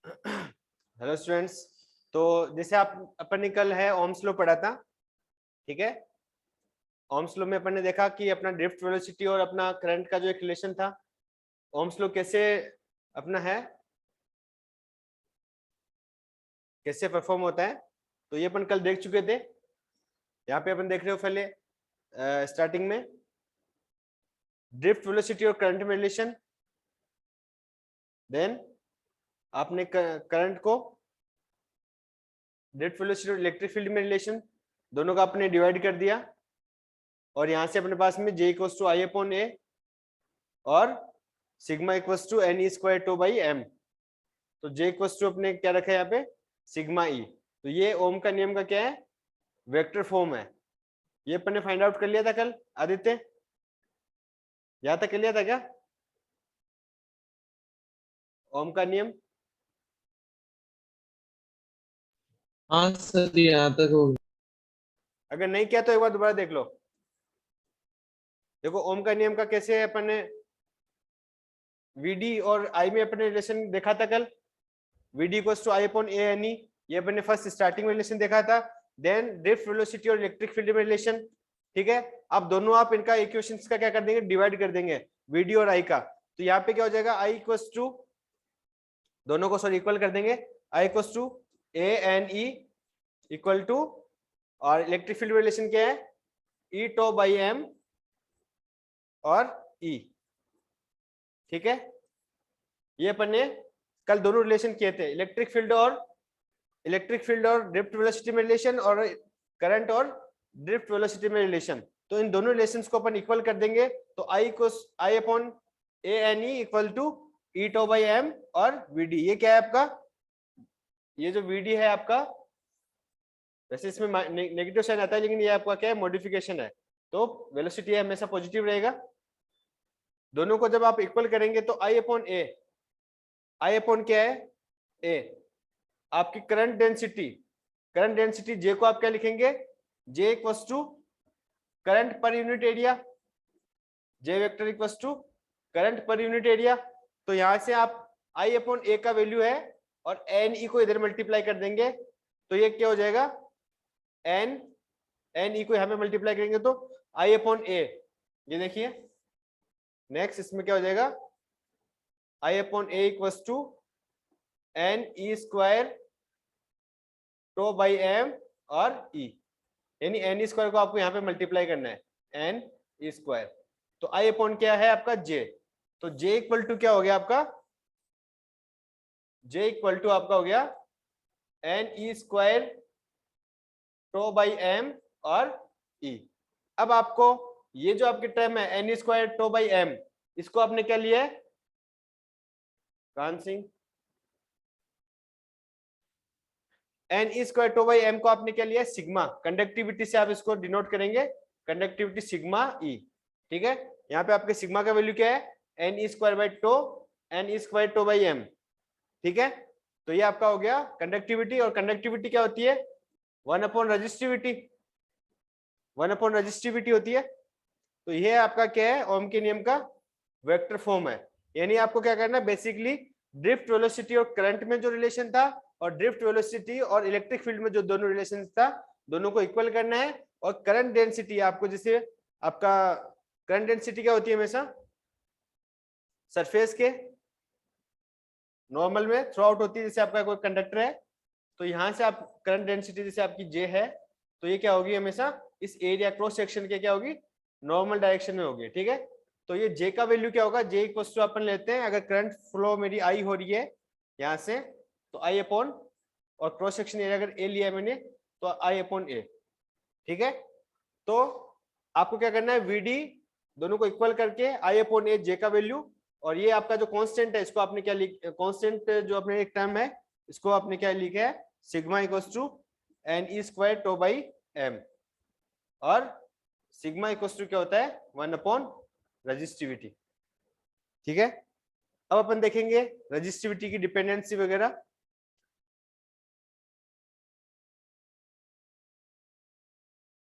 Hello students. तो जैसे आप अपन ने कल है ओम्स लॉ पढ़ा था, ठीक है। ओम्स लॉ में अपन ने देखा कि अपना ड्रिफ्ट वेलोसिटी और अपना करंट का जो एक रिलेशन था, ओम्स लॉ कैसे अपना है, कैसे परफॉर्म होता है, तो ये अपन कल देख चुके थे। यहाँ पे अपन देख रहे हो पहले स्टार्टिंग में ड्रिफ्ट वेलोसिटी और करंट में रिलेशन, देन आपने करंट को ड्रिफ्ट वेलोसिटी और इलेक्ट्रिक फील्ड में रिलेशन दोनों का आपने डिवाइड कर दिया, और यहाँ से अपने पास में J equals to I upon A और sigma equals to N E square tau by M. तो J इक्वल्स टू अपने क्या रखा है यहाँ पे, सिग्मा ई। तो ये ओम का नियम का क्या है, वेक्टर फॉर्म है। ये अपन ने फाइंड आउट कर लिया था कल, आदित्य यहाँ तक कर लिया था क्या, ओम का नियम? हाँ सर, यहाँ तक हो गया। अगर नहीं किया तो एक बार दोबारा देख लो। देखो ओम का नियम का कैसे है, अपन ने वीडी और आई में अपने रिलेशन देखा था कल, VD equals to I upon A N E, ये अपन ने फर्स्ट स्टार्टिंग में रिलेशन देखा था। देन ड्रिफ्ट वेलोसिटी और इलेक्ट्रिक फील्ड में रिलेशन, ठीक है। अब दोनों आप इनका इक्वेशंस का क्या कर देंगे, डिवाइड कर देंगे वीडी और आई का। तो यहाँ पे क्या हो जाएगा, आई इक्वल्स टू, दोनों को सॉरी इक्वल कर देंगे, I equals to A N E equal to, और इलेक्ट्रिक फील्ड रिलेशन क्या है, ई टो बाई एम और ई, ठीक है। ये अपन ने कल दोनों रिलेशन किए थे, इलेक्ट्रिक फील्ड और ड्रिफ्ट वेलोसिटी में रिलेशन, और करंट और ड्रिफ्ट वेलोसिटी में रिलेशन। तो इन दोनों रिलेशंस को अपन इक्वल कर देंगे, तो I upon A N E equal to E tau by M और वीडी। ये क्या है आपका, ये जो वीडी है आपका, वैसे इसमें नेगेटिव साइन आता है, लेकिन ये आपका क्या है, मॉडिफिकेशन है। तो वेलोसिटी हमेशा पॉजिटिव रहेगा। दोनों को जब आप इक्वल करेंगे तो I upon A, I upon क्या है, ए, आपकी करंट डेंसिटी जे को आप क्या लिखेंगे, J equals to current per unit area, J vector equals to current per unit area. तो यहां से आप आई अपॉन ए का वैल्यू है और एन ई को इधर मल्टीप्लाई कर देंगे, तो ये क्या हो जाएगा, एन ई को यहां पे मल्टीप्लाई करेंगे तो आई अपॉन ए, ये देखिए। नेक्स्ट इसमें क्या हो जाएगा, I upon A equals to N E square tau by M और ई, यानी एन स्क्वायर को आपको यहाँ पे मल्टीप्लाई करना है, एन स्क्वायर। तो आई अपॉन क्या है आपका, जे। तो जे इक्वल टू क्या हो गया आपका, जे इक्वल टू आपका हो गया N E square tau by M और ई। अब आपको ये जो आपके टर्म है N square tau by M, इसको आपने क्या लिया है, Kan Singh, N E square tau by M को आपने क्या लिया, सिग्मा। कंडक्टिविटी से आप इसको डिनोट करेंगे, कंडक्टिविटी सिग्मा ई, ठीक है। यहाँ पे आपके सिग्मा का वैल्यू क्या है, N E square by tau, N E square tau by M, ठीक है। तो ये आपका हो गया कंडक्टिविटी, और कंडक्टिविटी क्या होती है, वन अपॉन रजिस्टिविटी होती है। तो ये आपका क्या है, ओम के नियम का वेक्टर फॉर्म है। यानी आपको क्या करना है, बेसिकली ड्रिफ्ट वेलोसिटी और करंट में जो रिलेशन था, और ड्रिफ्ट वेलोसिटी और इलेक्ट्रिक फील्ड में जो दोनों रिलेशन था, दोनों को इक्वल करना है। और करंट डेंसिटी आपको, जैसे आपका करंट डेंसिटी क्या होती है, हमेशा सरफेस के नॉर्मल में थ्रू आउट होती है। जैसे आपका कोई कंडक्टर है, तो यहां से आप करंट डेंसिटी जैसे आपकी जे है, तो ये क्या होगी, हमेशा इस एरिया क्रॉस सेक्शन के क्या होगी, नॉर्मल डायरेक्शन में होगी, ठीक है। तो ये जे का वैल्यू क्या होगा, जे इक्वल टू अपन लेते हैं, अगर करंट फ्लो मेरी आई हो रही है यहाँ से, तो आई अपॉन, और क्रॉस सेक्शन एरिया अगर ए लिया है मैंने, तो आई अपॉन ए, ठीक है। तो आपको क्या करना है, वीडी दोनों को इक्वल करके आई अपॉन ए जे का वैल्यू, और ये आपका जो कांस्टेंट है, इसको आपने क्या कांस्टेंट जो अपने एक टर्म है, इसको आपने क्या लिखा है, sigma equals to N E square tau by M, और सिग्मा इक्वल्स टू क्या होता है, वन अपॉन रजिस्टिविटी, ठीक है। अब अपन देखेंगे रजिस्टिविटी की डिपेंडेंसी वगैरह।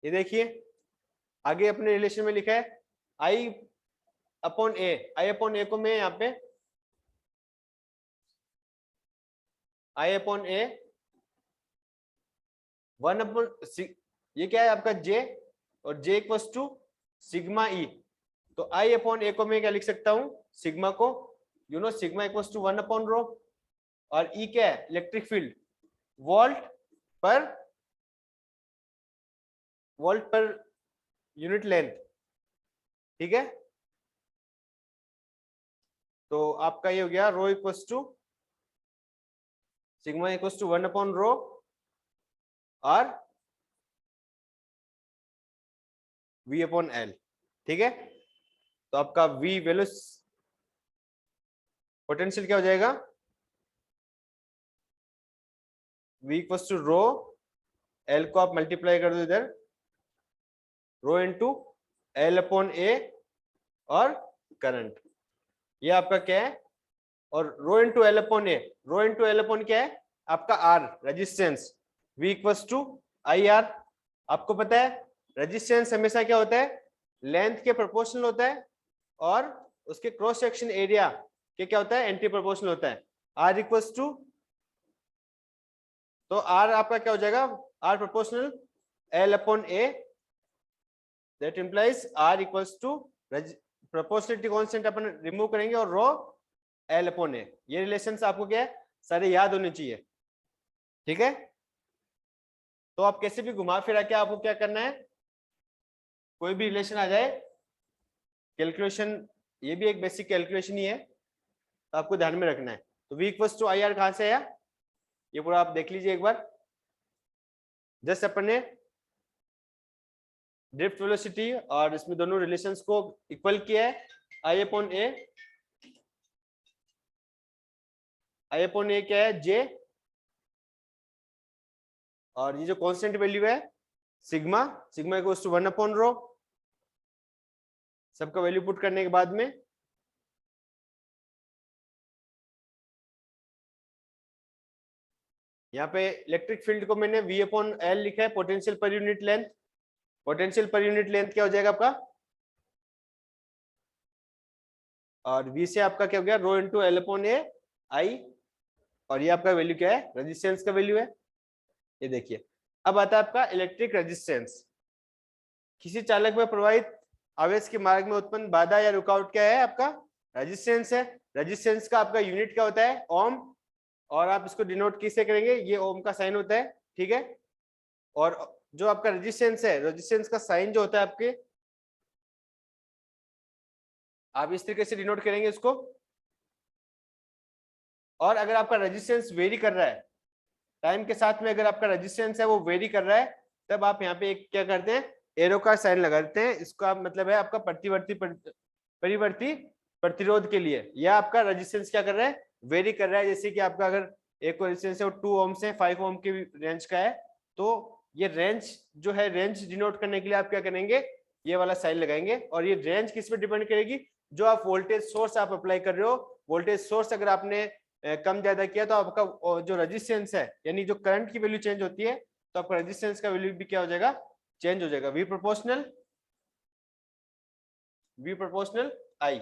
ये देखिए आगे अपने रिलेशन में लिखा है आई अपॉन ए, आई अपॉन ए को मैं यहाँ पे आई अपॉन ए 1 अपॉन, ये क्या है आपका जे, और जे इक्वल्स टू सिग्मा ई। तो आई अपॉन ए को मैं क्या लिख सकता हूं, सिग्मा को, sigma equals to 1 upon rho, और ई क्या है, electric field volt per unit length, ठीक है। तो आपका ये हो गया rho equals to sigma equals to 1 upon rho, और v अपॉन एल, ठीक है। तो आपका v वैल्यू पोटेंशियल क्या हो जाएगा, v equals to rho, L को आप मल्टीप्लाई कर दो इधर, rho into L upon A और करंट, ये आपका क्या है, और rho into L upon A, rho into L upon क्या है आपका R, resistance, v equals to I R. आपको पता है रेजिस्टेंस हमेशा क्या होता है, लेंथ के प्रोपोर्शनल होता है, और उसके क्रॉस सेक्शन एरिया के क्या होता है, एंटी प्रोपोर्शनल होता है। आर इक्वल्स टू, तो आर आपका क्या हो जाएगा, R proportional L upon A, that implies R equals to proportionality constant अपन रिमूव करेंगे, और रो एल अपॉन ए। ये रिलेशंस आपको क्या है, सारे याद होने चाहिए, ठीक है। तो आप कैसे भी घुमा फिरा के आपको क्या करना है, कोई भी रिलेशन आ जाए, कैलकुलेशन, ये भी एक बेसिक कैलकुलेशन ही है, तो आपको ध्यान में रखना है। तो v equals to I R कहां से आया, ये पूरा आप देख लीजिए एक बार। जस्ट अपन ने ड्रिफ्ट वेलोसिटी और इसमें दोनों रिलेशंस को इक्वल किया है, आई अपॉन ए क्या है, जे, और ये जो कांस्टेंट वैल्यू है sigma, sigma equals to 1 upon rho, सबका वैल्यू पुट करने के बाद में यहाँ पे इलेक्ट्रिक फील्ड को मैंने v अपॉन एल लिखा है, पोटेंशियल पर यूनिट लेंथ। पोटेंशियल पर यूनिट लेंथ क्या हो जाएगा आपका, और v से आपका क्या हो गया, रो इंटू एल अपॉन ए आई, और ये आपका वैल्यू क्या है, रेजिस्टेंस का वैल्यू है। ये देखिए, अब आता है आपका इलेक्ट्रिक रेजिस्टेंस। किसी चालक में प्रवाहित आवेश के मार्ग में उत्पन्न बाधा या रुकावट क्या है, आपका रेजिस्टेंस है। रेजिस्टेंस का आपका यूनिट क्या होता है, ओम, और आप इसको डिनोट किससे करेंगे, ये ओम का साइन होता है, ठीक है। और जो आपका रेजिस्टेंस है, रेजिस्टेंस का साइन जो होता है आपके, आप इस तरीके से डिनोट करेंगे इसको। और अगर आपका रेजिस्टेंस वेरी कर रहा है टाइम के साथ में, अगर आपका रेजिस्टेंस है वो वेरी कर रहा है, तब आप यहाँ पे एक क्या करते हैं, एरो का साइन लगाते हैं। इसका मतलब है आपका परिवर्ती प्रतिरोध के लिए, या आपका रेजिस्टेंस क्या कर रहा है, वेरी कर रहा है। जैसे कि आपका अगर एक रेजिस्टेंस है वो 2 ओम से 5 ओम के रेंज का है, तो ये रेंज जो है, रेंज डिनोट करने के लिए आप क्या करेंगे, ये वाला साइन लगाएंगे। और ये रेंज किस पे डिपेंड करेगी, जो आप वोल्टेज सोर्स आप अप्लाई कर रहे हो, वोल्टेज सोर्स अगर आपने कम ज्यादा किया तो आपका जो रेजिस्टेंस है, यानी जो करंट की वैल्यू चेंज होती है, तो आपका रेजिस्टेंस का वैल्यू भी क्या हो जाएगा, चेंज हो जाएगा। वी प्रोपोर्शनल आई,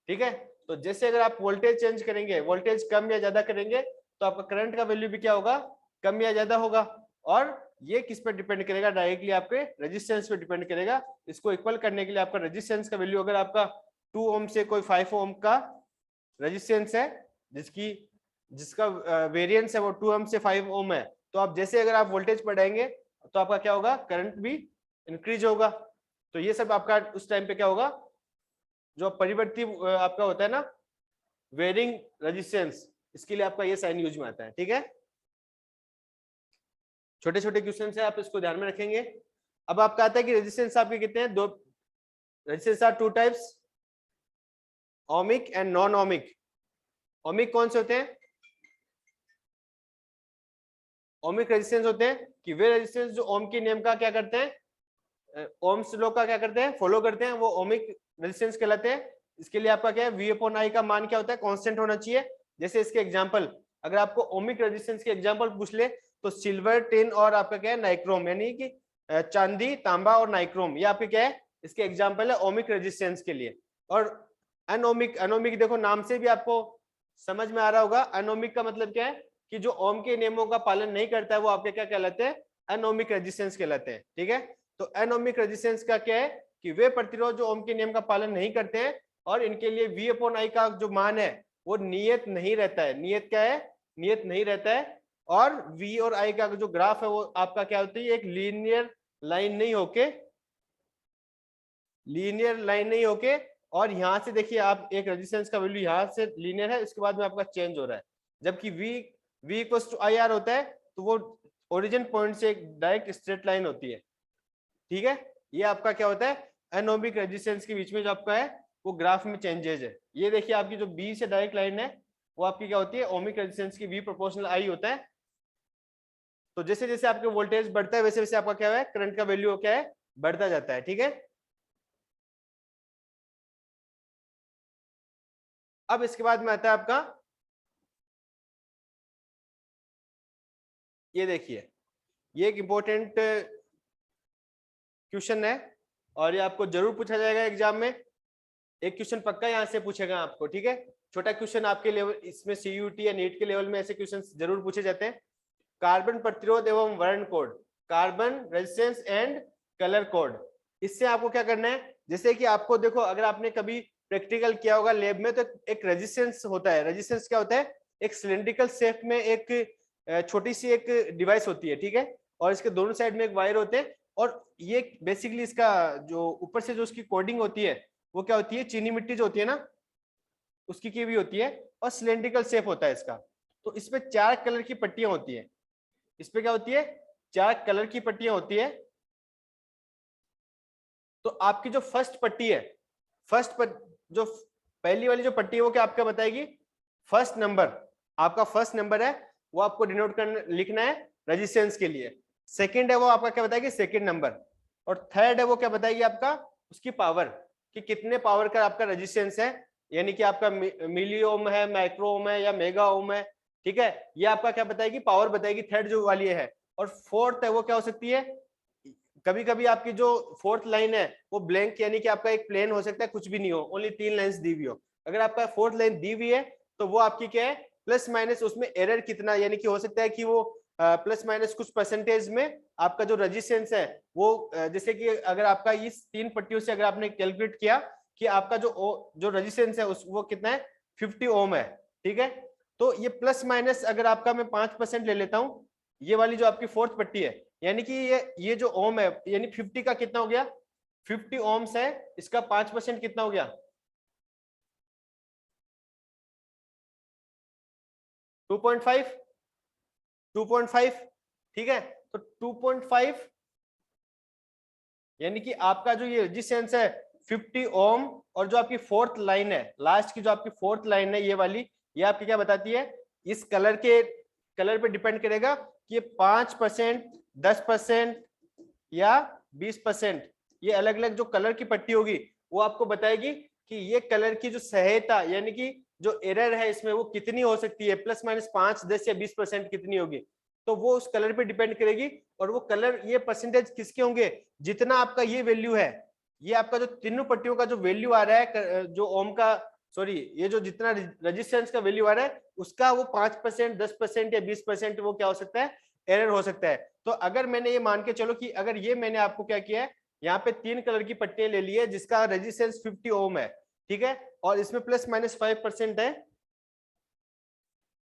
ठीक है। तो जैसे अगर आप वोल्टेज चेंज करेंगे, वोल्टेज कम या ज्यादा करेंगे, तो आपका करंट का वैल्यू भी क्या होगा, कम या ज्यादा होगा। और ये किस पर डिपेंड करेगा, डायरेक्टली आपके रेजिस्टेंस पे डिपेंड करेगा। इसको इक्वल करने के लिए आपका रेजिस्टेंस का वैल्यू, अगर आपका 2 ओम से कोई 5 ओम का रेजिस्टेंस है, जिसका वेरिएंस है वो 2 ओम से 5 ओम है, तो आप जैसे अगर आप वोल्टेज बढ़ाएंगे तो आपका क्या होगा, करंट भी इंक्रीज होगा। तो ये सब आपका उस टाइम पे क्या होगा, जो परिवर्ती आपका होता है ना, वेरिंग रेजिस्टेंस, इसके लिए आपका ये साइन यूज में आता है, ठीक है। छोटे छोटे क्वेश्चन है, आप इसको ध्यान में रखेंगे। अब आपका आता है कि रेजिस्टेंस आपके कितने हैं, दो resistance R 2 types, ohmic and non ohmic. Ohmic कौन से होते हैं, ओमिक रेजिस्टेंस होते हैं कि वे रेजिस्टेंस जो ओम के नियम का क्या करते हैं, ओम्स लॉ का क्या करते हैं, फॉलो करते हैं, वो ओमिक रेजिस्टेंस कहलाते हैं। इसके लिए आपका क्या है, V अपॉन I का मान क्या होता है, कांस्टेंट होना चाहिए। जैसे इसके एग्जांपल, अगर आपको ओमिक रेजिस्टेंस के एग्जांपल पूछ ले, तो सिल्वर, टिन और आपका क्या है, नाइक्रोम, यानी कि चांदी, तांबा और नाइक्रोम, ये आपके क्या है, इसके एग्जाम्पल है ओमिक रेजिस्टेंस के लिए। और अनोमिक, अनोमिक देखो नाम से भी आपको समझ में आ रहा होगा, अनोमिक का मतलब क्या है कि जो ओम के नियमों का पालन नहीं करता है वो आपके क्या कहलाते हैं, एनोमिक रेजिस्टेंस कहलाते हैं। ठीक है, तो एनोमिक रेजिस्टेंस का क्या है कि वे प्रतिरोध जो ओम के नियम का पालन नहीं करते हैं और इनके लिए V अपॉन I का जो मान है वो नियत नहीं रहता है। नियत क्या है, नियत नहीं रहता है। और V और I का जो ग्राफ है वो आपका क्या होती है, एक लीनियर लाइन नहीं होके, लीनियर लाइन नहीं होके, और यहां से देखिए आप एक रेजिस्टेंस का वैल्यू यहां से लीनियर है, इसके बाद में आपका चेंज हो रहा है। जबकि V इक्वल्स टू IR होता है तो वो ओरिजिन पॉइंट से एक डायरेक्ट स्ट्रेट लाइन होती है। ठीक है, ये आपका क्या होता है, एनोमिक रेजिस्टेंस के बीच में जो आपका है वो ग्राफ में चेंजेस है। ये देखिए आपकी जो बी से डायरेक्ट लाइन है वो आपकी क्या होती है, ओमिक रेजिस्टेंस की V प्रोपोर्शनल I होता है। तो जैसे जैसे आपके वोल्टेज बढ़ता है वैसे वैसे आपका क्या है, करंट का वैल्यू क्या है, बढ़ता जाता है। ठीक है, अब इसके बाद में आता है आपका, ये देखिए ये एक इंपॉर्टेंट क्वेश्चन है और ये आपको जरूर पूछा जाएगा एग्जाम में। एक क्वेश्चन पक्का यहाँ से पूछेगा आपको। ठीक है, छोटा क्वेश्चन आपके लेवल, इसमें CUT या नीट के लेवल में ऐसे क्वेश्चन जरूर पूछे जाते हैं। कार्बन प्रतिरोध एवं वर्ण code, carbon resistance and colour code. इससे आपको क्या करना है, जैसे कि आपको देखो अगर आपने कभी प्रैक्टिकल किया होगा लैब में तो एक रेजिस्टेंस होता है। रेजिस्टेंस क्या होता है, एक सिलेंड्रिकल शेप में एक छोटी सी एक डिवाइस होती है। ठीक है, और इसके दोनों साइड में एक वायर होते हैं और ये बेसिकली इसका जो ऊपर से जो उसकी कोडिंग होती है वो क्या होती है, चीनी मिट्टी जो होती है ना उसकी की भी होती है, और सिलेंड्रिकल शेप होता है इसका। तो इसमें 4 कलर की पट्टियां होती है। इसपे क्या होती है, 4 कलर की पट्टियां होती है। तो आपकी जो फर्स्ट पट्टी है, जो पहली वाली जो पट्टी है वो क्या आपका बताएगी, फर्स्ट नंबर। आपका फर्स्ट नंबर है वो आपको डिनोट करना, लिखना है रेजिस्टेंस के लिए। सेकंड है वो आपका क्या बताएगी, सेकंड नंबर। और थर्ड है वो क्या बताएगी, आपका उसकी पावर, कि कितने पावर का आपका रेजिस्टेंस है, यानी कि आपका मिली ओम है, माइक्रो ओम है या मेगा ओम है। ठीक है, ये आपका क्या बताएगी, पावर बताएगी, थर्ड जो वाली है। और फोर्थ है वो क्या हो सकती है, कभी कभी आपकी जो फोर्थ लाइन है वो ब्लैंक, यानी कि आपका एक प्लेन हो सकता है, कुछ भी नहीं हो, ओनली 3 लाइंस दी हुई हो। अगर आपका फोर्थ लाइन दी हुई है तो वो आपकी क्या है, प्लस माइनस उसमें एरर कितना, यानी कि हो सकता है कि वो प्लस माइनस कुछ परसेंटेज में आपका जो रेजिस्टेंस है वो जैसे कि अगर आपका इस 3 पट्टियों से अगर आपने कैलकुलेट किया कि आपका जो रेजिस्टेंस है वो कितना है, 50 ओम है। ठीक है, तो ये प्लस माइनस अगर आपका मैं 5% ले लेता हूं, ये वाली जो आपकी फोर्थ पट्टी है, यानी कि ये जो ओम है, यानी 50 का कितना हो गया, 50 ओम्स है, इसका 5% कितना हो गया, 2.5। 2.5 ठीक है, तो 2.5 यानी कि आपका जो ये रेजिस्टेंस है 50 ओम, और जो आपकी फोर्थ लाइन है, लास्ट की जो आपकी फोर्थ लाइन है ये वाली, ये आपकी क्या बताती है, इस कलर पे डिपेंड करेगा कि ये 5%, 10% या 20%, ये अलग अलग जो कलर की पट्टी होगी वो आपको बताएगी कि ये कलर की जो सहायता, यानी कि जो एरर है इसमें वो कितनी हो सकती है, प्लस माइनस 5, 10 या 20% कितनी होगी। तो वो उस कलर पे डिपेंड करेगी, और वो कलर, ये परसेंटेज किसके होंगे, जितना आपका ये वैल्यू है, ये आपका जो तीनों पट्टियों का जो वैल्यू आ रहा है, जो ओम का, सॉरी, ये जो जितना रेजिस्टेंस का वैल्यू आ रहा है उसका वो 5%, 10% या 20% वो क्या हो सकता है, एरर हो सकता है। तो अगर मैंने ये मान के चलो कि अगर ये मैंने आपको क्या किया है, यहाँ पे 3 कलर की पट्टियां ले ली है जिसका रेजिस्टेंस 50 ओम है। ठीक है, और इसमें प्लस माइनस 5% है,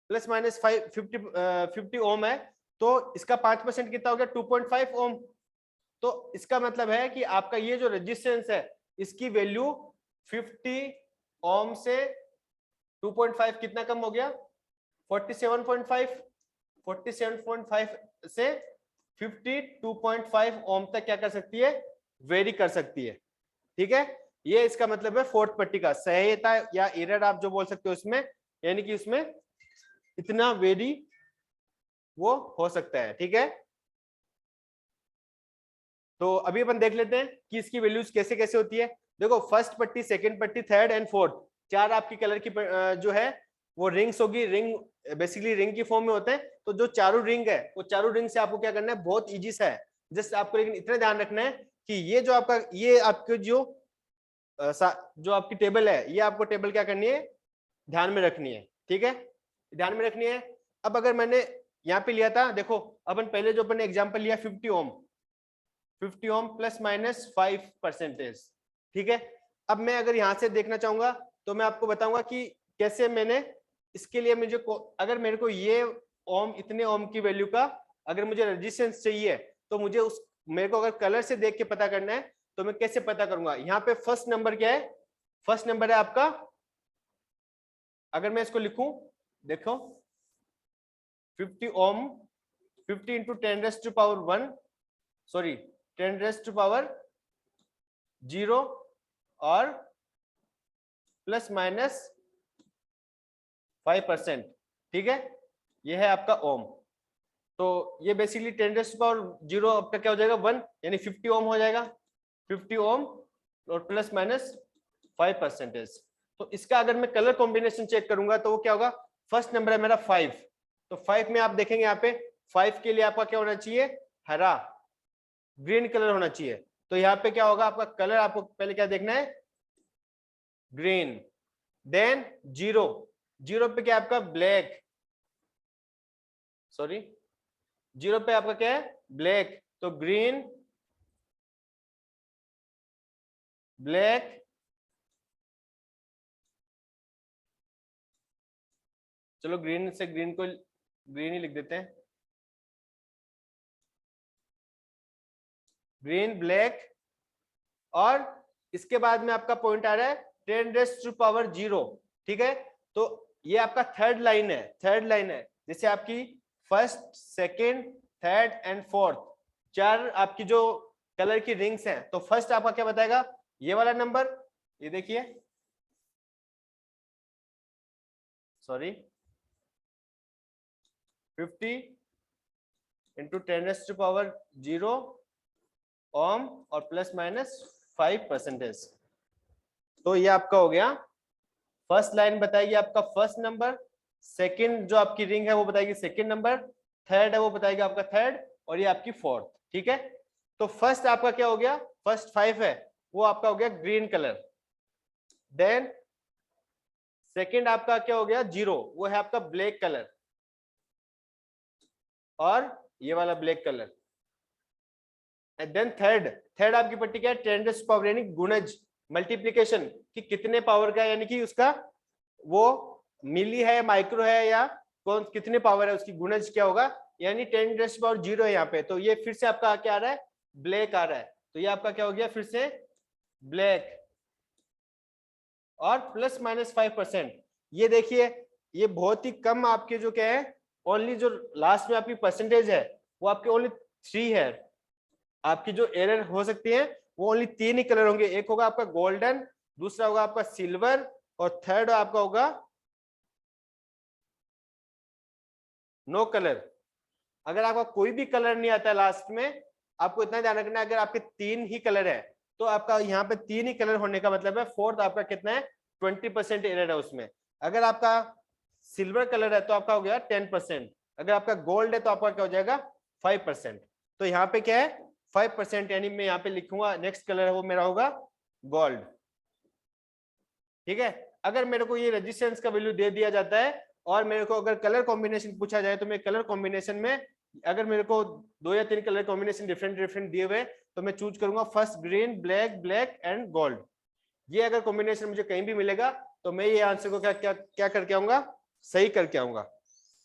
प्लस माइनस 50 ओम है, तो इसका 5% कितना हो गया, 2.5 ओम। तो इसका मतलब है कि आपका ये जो रेजिस्टेंस है इसकी वैल्यू 50 ओम से 2.5 कितना कम हो गया, 47.5। 47.5 से 52.5 ओम तक क्या कर सकती है, वेरी कर सकती है। ठीक है, ये इसका मतलब है फोर्थ पट्टी का सहायता या एरर आप जो बोल सकते हो उसमें, यानी कि उसमें इतना वेरी वो हो सकता है। ठीक है, तो अभी अपन देख लेते हैं कि इसकी वैल्यूज कैसे कैसे होती है। देखो फर्स्ट पट्टी, सेकंड पट्टी, थर्ड एंड फोर्थ, 4 आपकी कलर की जो है वो रिंग्स होगी। रिंग बेसिकली रिंग की फॉर्म में होते हैं। तो जो चारों रिंग है वो चारों रिंग से आपको क्या करना है, बहुत इजी सा है। जस्ट आपको लेकिन इतना ध्यान रखना है कि ये जो आपका, ये आपके जो आपकी टेबल है, ये आपको टेबल क्या करनी है, ध्यान में रखनी है। ठीक है, ध्यान में रखनी है। अब अगर मैंने यहाँ पे लिया था, देखो अपन पहले जो अपन एग्जांपल लिया 50 ओम, 50 ओम प्लस माइनस 5%, ठीक है। अब मैं अगर यहाँ से देखना चाहूंगा तो मैं आपको बताऊंगा कि कैसे मैंने इसके लिए मुझे अगर मेरे को ये ओम, इतने ओम की वैल्यू का अगर मुझे रेजिस्टेंस चाहिए तो मुझे उस, मेरे को अगर कलर से देख के पता करना है तो मैं कैसे पता करूंगा। यहाँ पे फर्स्ट नंबर क्या है, फर्स्ट नंबर है आपका, अगर मैं इसको लिखूं, देखो 50 ohm, 50 into 10 raise to power 1, sorry 10 raise to power 0 और प्लस माइनस 5%, ठीक है। ये है आपका ओम। तो ये बेसिकली 10 रेज़ टू पावर 0 आपका क्या हो जाएगा 1, यानी 50 ओम हो जाएगा, 50 ओम और प्लस माइनस 5%। तो इसका अगर मैं कलर कॉम्बिनेशन चेक करूंगा तो वो क्या होगा, फर्स्ट नंबर है मेरा 5, तो 5 में आप देखेंगे यहाँ पे 5 के लिए आपका क्या होना चाहिए, हरा, ग्रीन कलर होना चाहिए। तो यहाँ पे क्या होगा आपका कलर, आपको पहले क्या देखना है, ग्रीन। देन 0, 0 पे क्या आपका ब्लैक, सॉरी 0 पे आपका क्या है ब्लैक, तो ग्रीन, ब्लैक, चलो ग्रीन से ग्रीन को ग्रीन ही लिख देते हैं, ग्रीन, ब्लैक, और इसके बाद में आपका पॉइंट आ रहा है 10 रेज़ टू पावर 0, ठीक है। तो ये आपका थर्ड लाइन है, थर्ड लाइन है, जैसे आपकी first, second, third and fourth, चार आपकी जो कलर की रिंग्स हैं। तो फर्स्ट आपका क्या बताएगा, ये वाला नंबर, ये देखिए, sorry 50 into 10 raise to power 0 ohm और प्लस माइनस 5%। तो ये आपका हो गया, फर्स्ट लाइन बताएगी आपका फर्स्ट नंबर, सेकंड जो आपकी रिंग है वो बताएगी सेकंड नंबर, थर्ड है वो बताएगी आपका थर्ड, और ये आपकी फोर्थ, ठीक है। तो फर्स्ट आपका क्या हो गया, फर्स्ट 5 है वो आपका हो गया ग्रीन कलर। देन सेकंड आपका क्या हो गया 0, वो है आपका ब्लैक कलर, और ये वाला black colour. And then third, third आपकी पट्टी क्या है, 10 रेज़ टू पावर, यानी गुणज, मल्टीप्लीकेशन, कि कितने पावर का है, यानी कि उसका वो मिली है, माइक्रो है, या कौन कितने पावर है उसकी, गुणज क्या होगा, यानी 10 रेज़ टू पावर 0 है यहाँ पे। तो ये फिर से आपका क्या आ रहा है, ब्लैक आ रहा है। तो ये आपका क्या हो गया फिर से ब्लैक, और प्लस माइनस 5%। ये देखिए ये बहुत ही कम आपके जो क्या है, ओनली जो लास्ट में आपकी परसेंटेज है वो आपके ओनली 3 है। आपकी जो एरर हो सकती है वो ओनली 3 ही कलर होंगे, एक होगा आपका गोल्डन, दूसरा होगा आपका सिल्वर, और थर्ड आपका होगा नो कलर। अगर आपका कोई भी कलर नहीं आता लास्ट में, आपको इतना ध्यान रखना है, अगर आपके 3 ही कलर है तो आपका यहाँ पे 3 ही कलर होने का मतलब है फोर्थ आपका कितना है 20% एरर है उसमें। अगर आपका सिल्वर कलर है तो आपका हो गया 10%, अगर आपका गोल्ड है तो आपका क्या हो जाएगा 5%। तो यहाँ पे क्या है 5%, यानी मैं यहाँ पे लिखूंगा नेक्स्ट कलर है वो मेरा होगा गोल्ड, ठीक है। अगर मेरे को ये रेजिस्टेंस का वैल्यू दे दिया जाता है और मेरे को अगर कलर कॉम्बिनेशन पूछा जाए तो मैं कलर कॉम्बिनेशन में अगर मेरे को 2 या 3 कलर कॉम्बिनेशन डिफरेंट डिफरेंट दिए हुए तो मैं चूज करूंगा first green, black, black and gold. ये अगर कॉम्बिनेशन मुझे कहीं भी मिलेगा तो मैं ये आंसर को क्या क्या क्या करके आऊंगा, सही करके आऊंगा,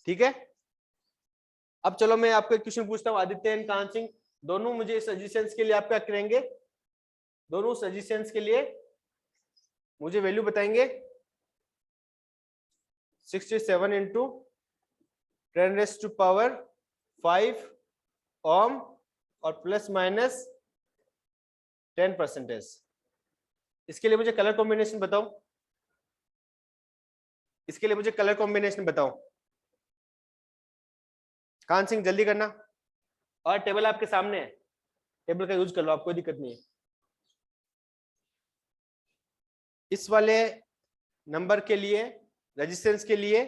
ठीक है। अब चलो मैं आपको एक क्वेश्चन पूछता हूँ, आदित्य एंड कान सिंह दोनों मुझे इस रेजिस्टेंस के लिए आप क्या करेंगे, दोनों रेजिस्टेंस के लिए मुझे वैल्यू बताएंगे। 67 इंटू 10 रेज़ टू पावर 5 ओम और प्लस माइनस 10%। इसके लिए मुझे कलर कॉम्बिनेशन बताओ, इसके लिए मुझे कलर कॉम्बिनेशन बताओ। कान सिंह जल्दी करना, और टेबल आपके सामने है, टेबल का यूज कर लो, आपको कोई दिक्कत नहीं है। इस वाले नंबर के लिए रेजिस्टेंस के लिए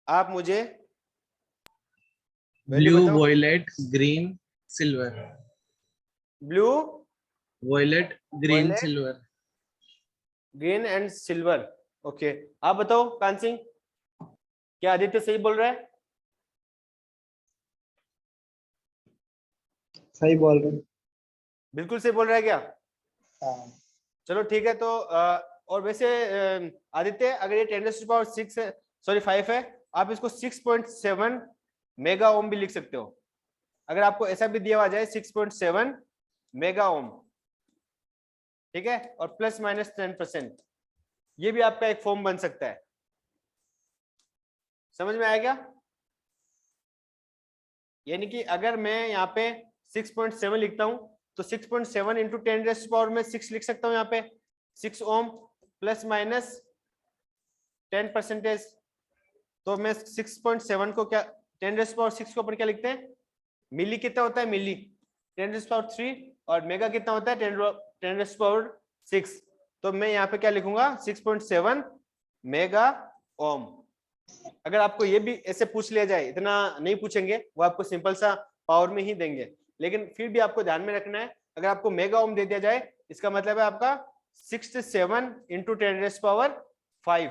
आप मुझे blue, violet, green, silver. Blue, violet, green, Violet, silver. Green and silver, okay. आप बताओ कान सिंह। क्या आदित्य सही बोल रहा है? सही बोल रहे हैं। बिल्कुल सही बोल रहा है क्या? हाँ। चलो ठीक है। तो और वैसे आदित्य, अगर ये 10⁻6 है, सॉरी 5 है, आप इसको 6.7 मेगा ओम भी लिख सकते हो। अगर आपको ऐसा भी दिया हुआ जाए 6.7 मेगा ओम, ठीक है, और प्लस माइनस 10%, ये भी आपका एक फॉर्म बन सकता है। समझ में आया क्या? यानी कि अगर मैं यहाँ पे 6.7 लिखता हूं तो 6.7 इंटू 10⁻⁶ में 6 लिख सकता हूँ यहाँ पे, 6 ओम प्लस माइनस 10%। तो मैं 6.7 को क्या 10⁻⁶ के ऊपर क्या लिखते हैं? मिली कितना होता है? मिली 10⁻3, और मेगा कितना होता है? 10⁻6। तो मैं यहाँ पे क्या लिखूंगा? 6.7 मेगा ओम। अगर आपको ये भी ऐसे पूछ लिया जाए, इतना नहीं पूछेंगे, वो आपको सिंपल सा पावर में ही देंगे, लेकिन फिर भी आपको ध्यान में रखना है, अगर आपको मेगा ओम दे दिया जाए, इसका मतलब है आपका 67 इंटू 10⁻5।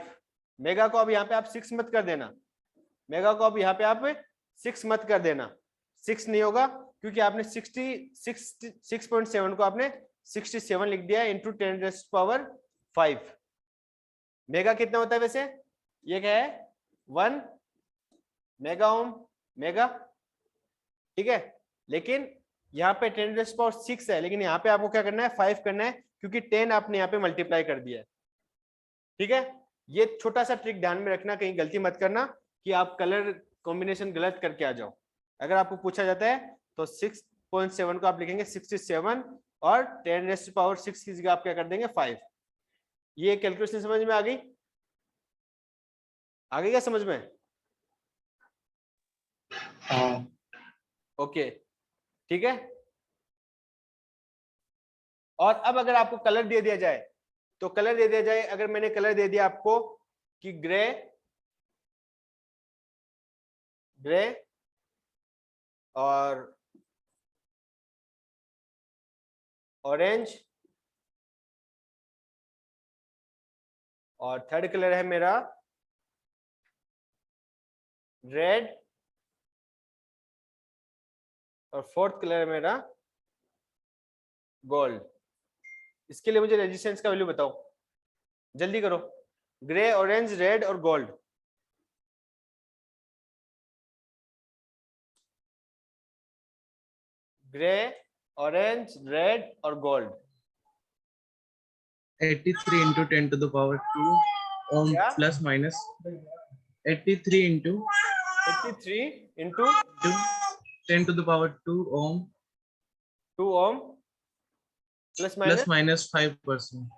मेगा को अब यहाँ पे आप 6 मत कर देना, मेगा को अब यहाँ पे आप 6 मत कर देना, 6 नहीं होगा, क्योंकि आपने 6.7 को आपने 67 लिख दिया इंटू 10⁻5। मेगा कितना होता है वैसे? ये क्या है? 1 मेगा ओम, मेगा, ठीक है। लेकिन यहाँ पे 10⁻6 है, लेकिन यहाँ पे आपको क्या करना है? 5 करना है, क्योंकि 10 आपने यहाँ पे मल्टीप्लाई कर दिया है, ठीक है। ये छोटा सा ट्रिक ध्यान में रखना, कहीं गलती मत करना कि आप कलर कॉम्बिनेशन गलत करके आ जाओ। अगर आपको पूछा जाता है तो 6.7 को आप लिखेंगे 67, और 10⁻6 की जगह आप क्या कर देंगे? 5। ये कैलकुलेशन समझ में आ गई? आ गई क्या समझ में? हाँ। ओके, ठीक है। और अब अगर आपको कलर दे दिया जाए, तो कलर दे दिया जाए, अगर मैंने कलर दे दिया आपको कि ग्रे, ग्रे और ऑरेंज, और थर्ड कलर है मेरा रेड, और फोर्थ कलर है मेरा गोल्ड। इसके लिए मुझे रेजिस्टेंस का वैल्यू बताओ, जल्दी करो। ग्रे, ऑरेंज, रेड और गोल्ड। ग्रे, ऑरेंज, रेड और gold. 83 into 10 to the power 2 ohm क्या? plus minus 83 into 83 into 10 to the power 2 ohm 2 ohm plus plus minus minus 5%.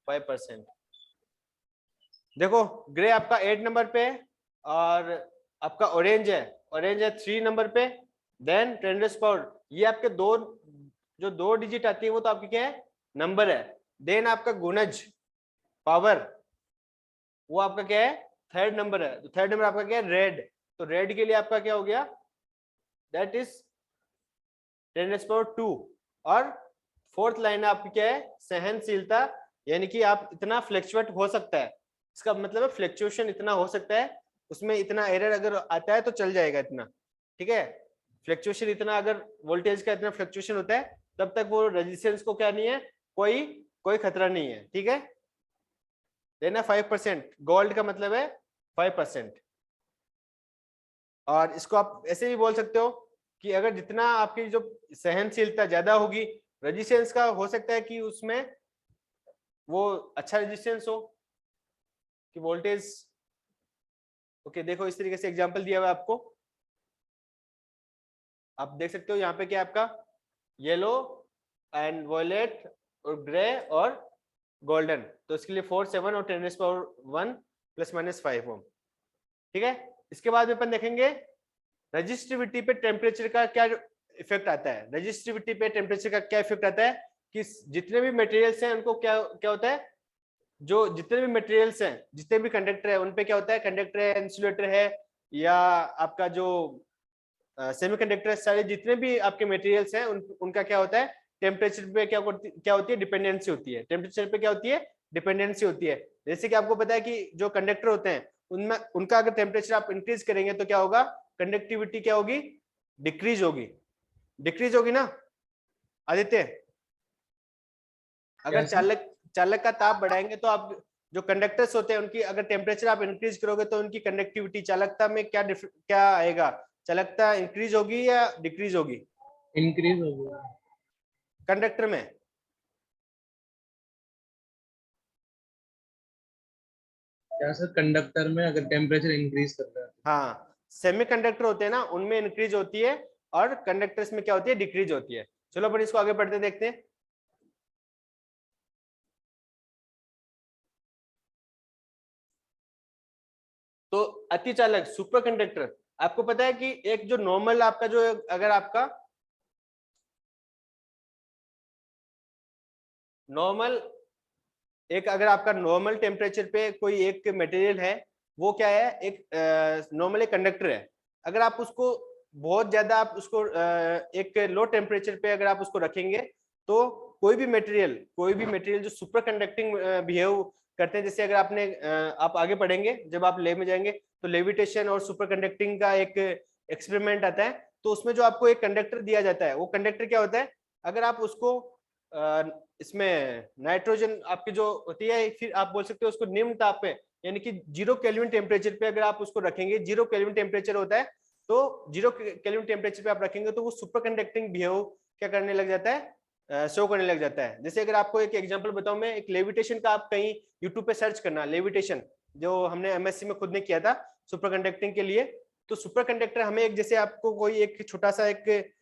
5%। देखो, ग्रे आपका 8 नंबर पे है, और आपका ऑरेंज है 3 नंबर पे, देन 10⁻, ये आपके जो दो डिजिट आती है वो तो आपकी क्या है? नंबर है। देन आपका गुणज पावर, वो आपका क्या है? थर्ड नंबर है। तो थर्ड नंबर आपका क्या है? रेड। तो रेड के लिए आपका क्या हो गया? That is 10⁻2। और फोर्थ लाइन आपकी क्या है? सहनशीलता, यानी कि आप इतना फ्लक्चुएट हो सकता है, इसका मतलब है फ्लक्चुएशन इतना हो सकता है, उसमें इतना एरर अगर आता है तो चल जाएगा इतना, ठीक है। फ्लक्चुएशन इतना, अगर वोल्टेज का इतना फ्लक्चुएशन होता है, तब तक वो रेजिस्टेंस को क्या नहीं है, कोई खतरा नहीं है, ठीक है। देना 5%, गोल्ड का मतलब है 5%। और इसको आप ऐसे भी बोल सकते हो कि अगर जितना आपकी जो सहनशीलता ज्यादा होगी, रेजिस्टेंस का हो सकता है कि उसमें वो अच्छा रेजिस्टेंस हो, कि वोल्टेज। ओके, देखो इस तरीके से एग्जांपल दिया हुआ है आपको, आप देख सकते हो यहाँ पे क्या आपका येलो एंड वॉयलेट और ग्रे और गोल्डन। तो इसके लिए 4, 7 और 10⁻1 प्लस माइनस 5 ओम, ठीक है। इसके बाद में अपन देखेंगे रजिस्टिविटी पे टेम्परेचर का क्या इफेक्ट आता है। रजिस्टिविटी पे टेम्परेचर का क्या इफेक्ट आता है कि जितने भी मटेरियल्स हैं उनको क्या क्या होता है, जो जितने भी मटेरियल्स हैं, जितने भी कंडक्टर है, उन पे क्या होता है? कंडक्टर है, इंसुलेटर है, या आपका जो सेमीकंडक्टर है, सारे जितने भी आपके मटेरियल्स हैं उनका क्या होता है? टेम्परेचर पे क्या होती है? डिपेंडेंसी होती है। टेम्परेचर पे क्या होती है? डिपेंडेंसी होती है। जैसे कि आपको पता है कि जो कंडक्टर होते हैं उनमें उनका अगर टेम्परेचर आप इंक्रीज करेंगे तो क्या होगा, कंडक्टिविटी क्या होगी, डिक्रीज होगी, डिक्रीज होगी ना आदित्य। अगर कैसे? चालक का ताप बढ़ाएंगे तो आप जो कंडक्टर्स होते हैं उनकी अगर टेम्परेचर आप इंक्रीज करोगे तो उनकी कंडक्टिविटी चालकता में क्या आएगा, चालकता इंक्रीज होगी या डिक्रीज होगी इंक्रीज हो गया। कंडक्टर में। क्या सर, कंडक्टर में अगर टेम्परेचर इंक्रीज कर रहा है? हाँ, सेमीकंडक्टर होते हैं ना उनमें इंक्रीज होती है और कंडक्टर्स में क्या होती है, डिक्रीज होती है। चलो अपन इसको आगे पढ़ते देखते हैं। तो अतिचालक सुपर कंडक्टर, आपको पता है कि एक जो नॉर्मल आपका जो अगर आपका नॉर्मल एक अगर आपका नॉर्मल टेम्परेचर पे कोई एक मटेरियल है, वो क्या है, एक नॉर्मल एक कंडक्टर है। अगर आप उसको बहुत ज्यादा आप उसको एक लो टेम्परेचर पे अगर आप उसको रखेंगे तो कोई भी मटेरियल जो सुपर कंडक्टिंग बिहेव करते हैं, जैसे अगर आपने आप आगे पढ़ेंगे जब आप लैब में जाएंगे तो लेविटेशन और सुपर कंडक्टिंग का एक एक्सपेरिमेंट आता है, तो उसमें जो आपको एक कंडक्टर दिया जाता है वो कंडक्टर क्या होता है, अगर आप उसको इसमें नाइट्रोजन आपकी जो होती है, फिर आप बोल सकते हो उसको निम्न ताप पे यानी कि 0 केल्विन टेम्परेचर पे अगर आप उसको रखेंगे, 0 केल्विन टेम्परेचर होता है, तो 0 केल्विन टेम्परेचर पे आप रखेंगे तो वो सुपर कंडक्टिंग बिहेव क्या करने लग जाता है, शो करने लग जाता है। जैसे अगर आपको एक एग्जांपल बताऊं मैं, एक लेविटेशन का आप कहीं यूट्यूब पे सर्च करना, लेविटेशन जो हमने एमएससी में खुद ने किया था सुपर कंडक्टिंग के लिए। तो सुपर कंडक्टर हमें एक जैसे आपको कोई एक छोटा सा एक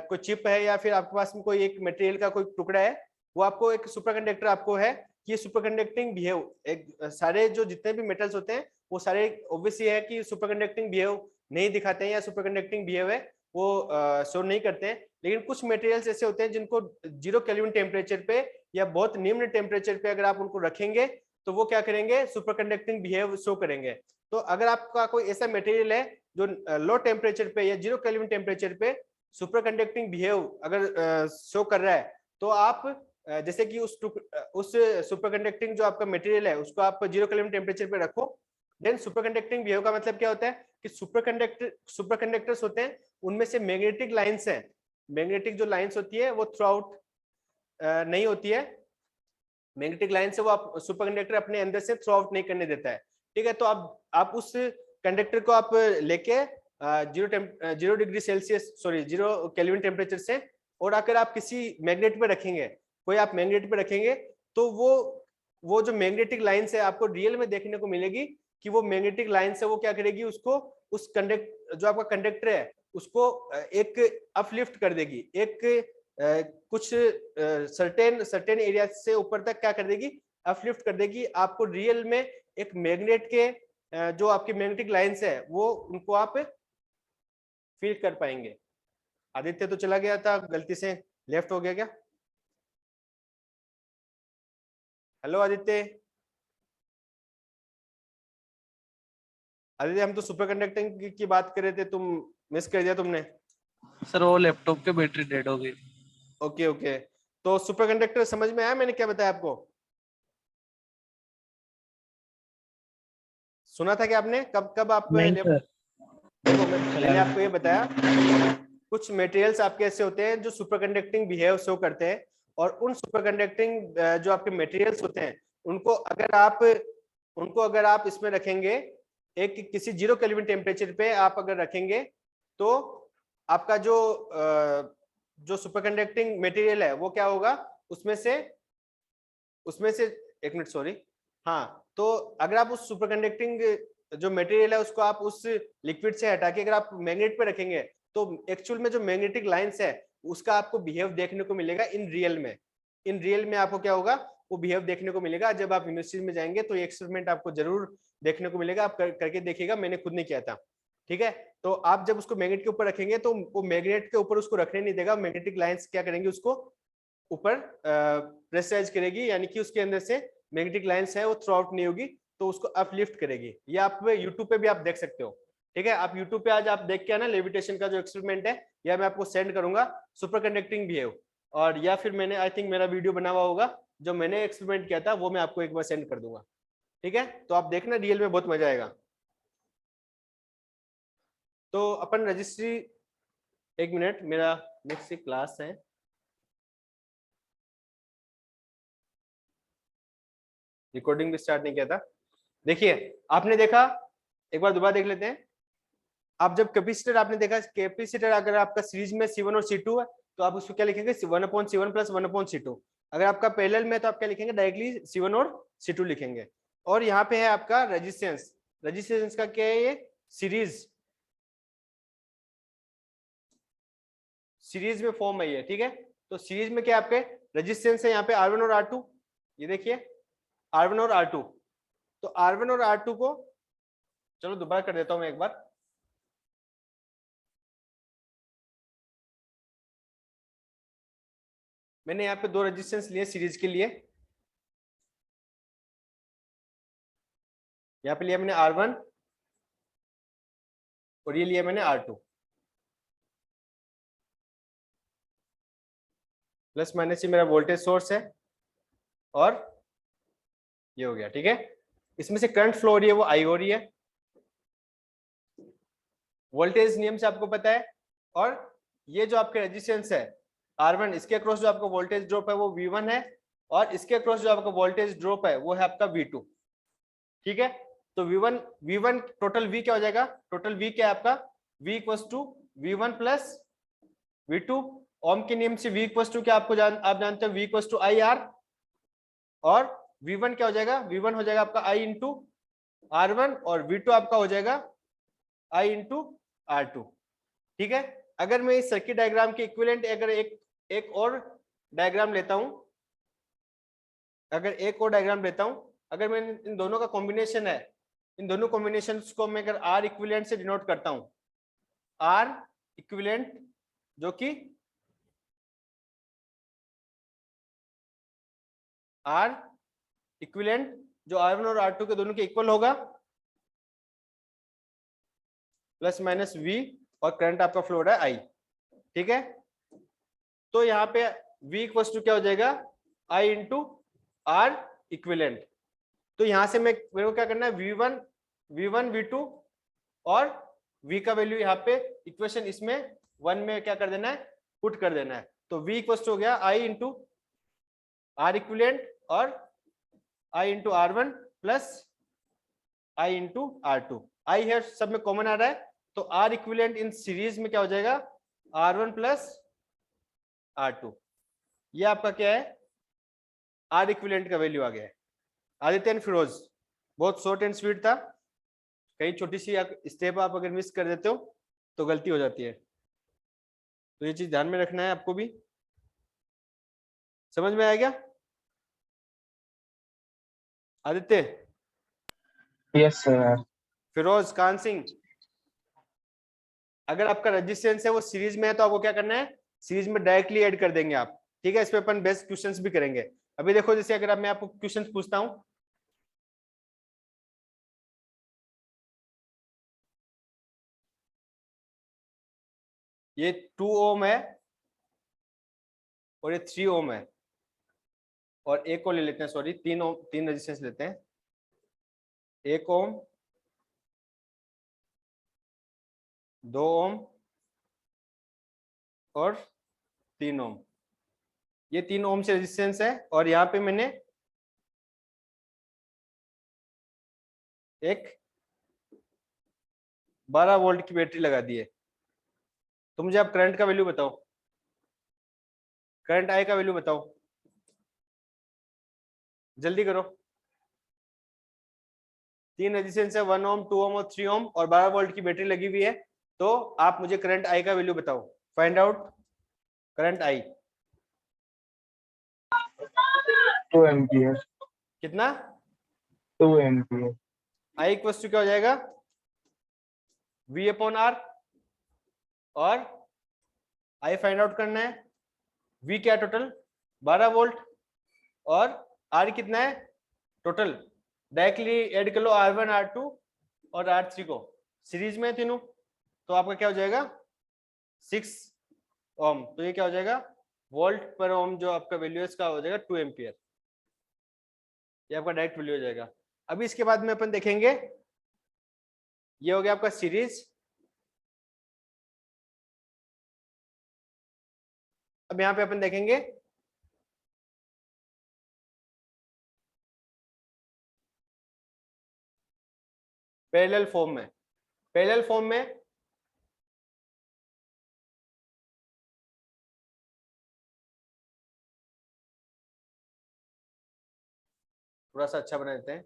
कोई चिप है या फिर आपके पास में कोई एक मटेरियल का कोई टुकड़ा है, वो आपको एक सुपर कंडक्टर आपको है कि ये सुपर कंडक्टिंग बिहेव एक सारे जो जितने भी मेटल्स होते हैं वो सारे ऑब्वियसली है कि सुपर कंडक्टिंग बिहेव नहीं दिखाते हैं या सुपर कंडक्टिंग बिहेव है वो शो नहीं करते हैं। लेकिन कुछ मटेरियल्स ऐसे होते हैं जिनको 0 केल्विन टेम्परेचर पे या बहुत निम्न टेम्परेचर पे अगर आप उनको रखेंगे तो वो क्या करेंगे, सुपर कंडक्टिंग बिहेव शो करेंगे। तो अगर आपका कोई ऐसा मटेरियल है जो लो टेम्परेचर पे या 0 केल्विन टेम्परेचर पे सुपर कंडक्टिंग बिहेव अगर शो कर रहा है, तो आप जैसे कि उस सुपर कंडक्टिंग जो आपका मटेरियल है उसको आप 0 केल्विन टेम्परेचर पे रखो, देन सुपर कंडक्टिंग बिहेव का मतलब क्या होता है कि सुपर कंडक्टर्स होते हैं उनमें से मैग्नेटिक लाइंस है, मैग्नेटिक जो लाइंस होती है वो थ्रू आउट नहीं होती है, मैग्नेटिक लाइन से वो आप सुपर कंडक्टर अपने अंदर से थ्रू आउट नहीं करने देता है। ठीक है, तो आप उस कंडक्टर को आप लेके 0 degree Celsius sorry 0 kelvin temperature से, और अगर आप किसी मैग्नेट पे रखेंगे, कोई आप मैग्नेट पे रखेंगे, तो वो जो मैग्नेटिक लाइन है आपको रियल में देखने को मिलेगी कि वो मैग्नेटिक लाइन से वो क्या करेगी, उसको उस जो आपका कंडक्टर है उसको एक अपलिफ्ट कर देगी, एक कुछ सर्टेन एरिया से ऊपर तक क्या कर देगी, अपलिफ्ट कर देगी। आपको रियल में एक मैग्नेट के जो आपकी मैग्नेटिक लाइंस है वो उनको आप फील कर पाएंगे। आदित्य तो चला गया था, गलती से लेफ्ट हो गया क्या? हेलो आदित्य। आदित्य हम तो सुपर कंडक्टिंग की बात कर रहे थे, तुम मिस कर दिया तुमने। सर वो लैपटॉप की बैटरी डेड हो गई। ओके ओके, तो सुपर कंडक्टर समझ में आया मैंने क्या बताया आपको? सुना था कि आपने कब कब आप देखो मैंने आपको ये बताया कुछ मटेरियल्स आपके ऐसे होते हैं जो सुपर कंडक्टिंग बिहेव शो करते हैं, और उन सुपर कंडक्टिंग जो आपके मटेरियल्स होते हैं उनको अगर आप इसमें रखेंगे, एक किसी 0 केल्विन टेम्परेचर पे आप अगर रखेंगे, तो आपका जो सुपर कंडक्टिंग मटेरियल है वो क्या होगा, उसमें से एक मिनट सॉरी, हाँ, तो अगर आप उस सुपर कंडक्टिंग जो मटेरियल है उसको आप उस लिक्विड से हटा के अगर आप मैग्नेट पे रखेंगे, तो एक्चुअल में जो मैग्नेटिक लाइंस है उसका आपको बिहेव देखने को मिलेगा इन रियल में आपको क्या होगा, वो बिहेव देखने को मिलेगा। जब आप यूनिवर्सिटी में जाएंगे तो ये एक्सपेरिमेंट आपको जरूर देखने को मिलेगा, आप करके देखिएगा, मैंने खुद ने किया था। ठीक है, तो आप जब उसको मैग्नेट के ऊपर रखेंगे तो वो मैग्नेट के ऊपर उसको रखने नहीं देगा, मैग्नेटिक लाइंस क्या करेंगे, उसको ऊपर प्रेशराइज करेगी, यानी कि उसके अंदर से मैग्नेटिक लाइंस है वो थ्रू आउट नहीं होगी, तो उसको अपलिफ्ट करेगी। ये आप यूट्यूब पे भी आप देख सकते हो। ठीक है, आप यूट्यूब पे आज आप देख के आना लेविटेशन का जो एक्सपेरिमेंट है, या मैं आपको सेंड करूंगा सुपर कंडक्टिंग बिहेव, और या फिर मैंने आई थिंक मेरा वीडियो बना हुआ होगा जो मैंने एक्सपेरिमेंट किया था, वो मैं आपको एक बार सेंड कर दूंगा। ठीक है, तो आप देखना रियल में बहुत मजा आएगा। तो अपन रजिस्ट्री, एक मिनट, मेरा नेक्स्ट क्लास है, रिकॉर्डिंग भी स्टार्ट नहीं किया था। देखिए आपने देखा, एक बार दोबारा देख लेते हैं। आप जब कैपेसिटर आपने देखा, कैपेसिटर अगर आपका सीरीज में C1 और C2 है तो आप उसको क्या लिखेंगे, 1/C1 प्लस 1/C2। अगर आपका पैरेलल में तो आप क्या लिखेंगे, डायरेक्टली C1 और C2 लिखेंगे। और यहाँ पे है आपका रेजिस्टेंस, रेजिस्टेंस का क्या है, ये सीरीज में फॉर्म है ये, ठीक है। तो सीरीज में क्या आपके रेजिस्टेंस है यहाँ पे R1 और R2, ये देखिए R1 और R2। तो R1 और R2 को चलो दोबारा कर देता हूं मैं एक बार। मैंने यहाँ पे दो रेजिस्टेंस लिए सीरीज के लिए, यहाँ पे लिया मैंने R1 और ये लिया मैंने R2। प्लस माइनस ये मेरा वोल्टेज सोर्स है और ये हो गया, ठीक है। इसमें से करंट फ्लो हो रही है वो I हो रही है, वोल्टेज नियम से आपको पता है। और ये जो आपके रेजिस्टेंस है R1, इसके अक्रॉस जो आपका वोल्टेज ड्रॉप है वो V1 है, और इसके अक्रॉस जो आपका वोल्टेज ड्रॉप है वो है आपका V2, ठीक है। तो V1 टोटल V क्या हो जाएगा, टोटल V क्या है आपका, V equals to V1 plus V2। Ohm के नियम से V इक्वल्स टू क्या आपको आप जानते हो, V इक्वल्स टू IR, और V1 क्या हो जाएगा, V1 हो जाएगा आपका I इंटू R1, और V2 आपका हो जाएगा I इंटू R2, ठीक है। अगर मैं इस सर्किट डायग्राम के इक्विवेलेंट अगर एक और डायग्राम लेता हूं, अगर मैं इन दोनों का कॉम्बिनेशन है, इन दोनों कॉम्बिनेशंस को मैं अगर R इक्विवेलेंट से डिनोट करता हूं, R इक्विवेलेंट जो कि R इक्विवेलेंट जो R1 और R2 के दोनों के इक्वल होगा, प्लस माइनस V, और करंट आपका फ्लो हो रहा है I, ठीक है। तो यहाँ पे V इक्वल्स टू क्या हो जाएगा, I इंटू R इक्विवेलेंट। तो यहां से मेरे को क्या करना है, V1 V2 और V का वैल्यू यहाँ पे इक्वेशन इसमें 1 में क्या कर देना है, पुट कर देना है। तो V इक्वल्स टू हो गया I इंटू R इक्विवेलेंट और I into R1 plus I into R2। I है सब में कॉमन आ रहा है, तो R इक्विवेलेंट इन सीरीज में क्या हो जाएगा, R1 प्लस R2। ये आपका क्या है, R इक्विवेलेंट का वैल्यू आ गया है। आदित्य एंड फिरोज, बहुत शॉर्ट एंड स्वीट था, कहीं छोटी सी स्टेप आप अगर मिस कर देते हो तो गलती हो जाती है, तो ये चीज ध्यान में रखना है आपको भी। समझ में आएगा आदित्य? Yes sir. फिरोज, कान सिंह, अगर आपका रेजिस्टेंस है वो सीरीज में है तो आपको क्या करना है, सीरीज में डायरेक्टली ऐड कर देंगे आप, ठीक है। इस पे अपन बेस्ट क्वेश्चंस भी करेंगे। अभी देखो जैसे अगर मैं आपको क्वेश्चंस पूछता हूं, ये 2 ओम है और ये 3 ओम है, और एक को ले लेते हैं, सॉरी 3 ओम, 3 रेजिस्टेंस लेते हैं, 1 ओम, 2 ओम और 3 ओम। ये 3 ओम से रेजिस्टेंस है, और यहाँ पे मैंने एक 12 वोल्ट की बैटरी लगा दी है। तो मुझे आप करंट का वैल्यू बताओ, करंट आई का वैल्यू बताओ, जल्दी करो। 3 रेजिस्टेंस है, 1 ओम, 2 ओम और 3 ओम, और 12 वोल्ट की बैटरी लगी हुई है। तो आप मुझे करंट आई का वैल्यू बताओ, find out current I. 2 ampere. कितना? 2 एम्पियर। आई इक्वल्स टू क्या हो जाएगा, V अपॉन R, और आई फाइंड आउट करना है। V क्या टोटल 12 वोल्ट, और R कितना है टोटल, डायरेक्टली ऐड कर लो R1 R2 और R3 को, सीरीज में है तीनों, तो आपका क्या हो जाएगा 6 ओम। तो ये क्या हो जाएगा, वोल्ट पर ओम जो आपका वैल्यू है इसका हो जाएगा 2 एम्पियर, ये आपका डायरेक्ट वैल्यू हो जाएगा। अभी इसके बाद में अपन देखेंगे, ये हो गया आपका सीरीज, अब यहाँ पे अपन देखेंगे पैरेलल फॉर्म में। पैरेलल फॉर्म में थोड़ा सा अच्छा बना देते हैं।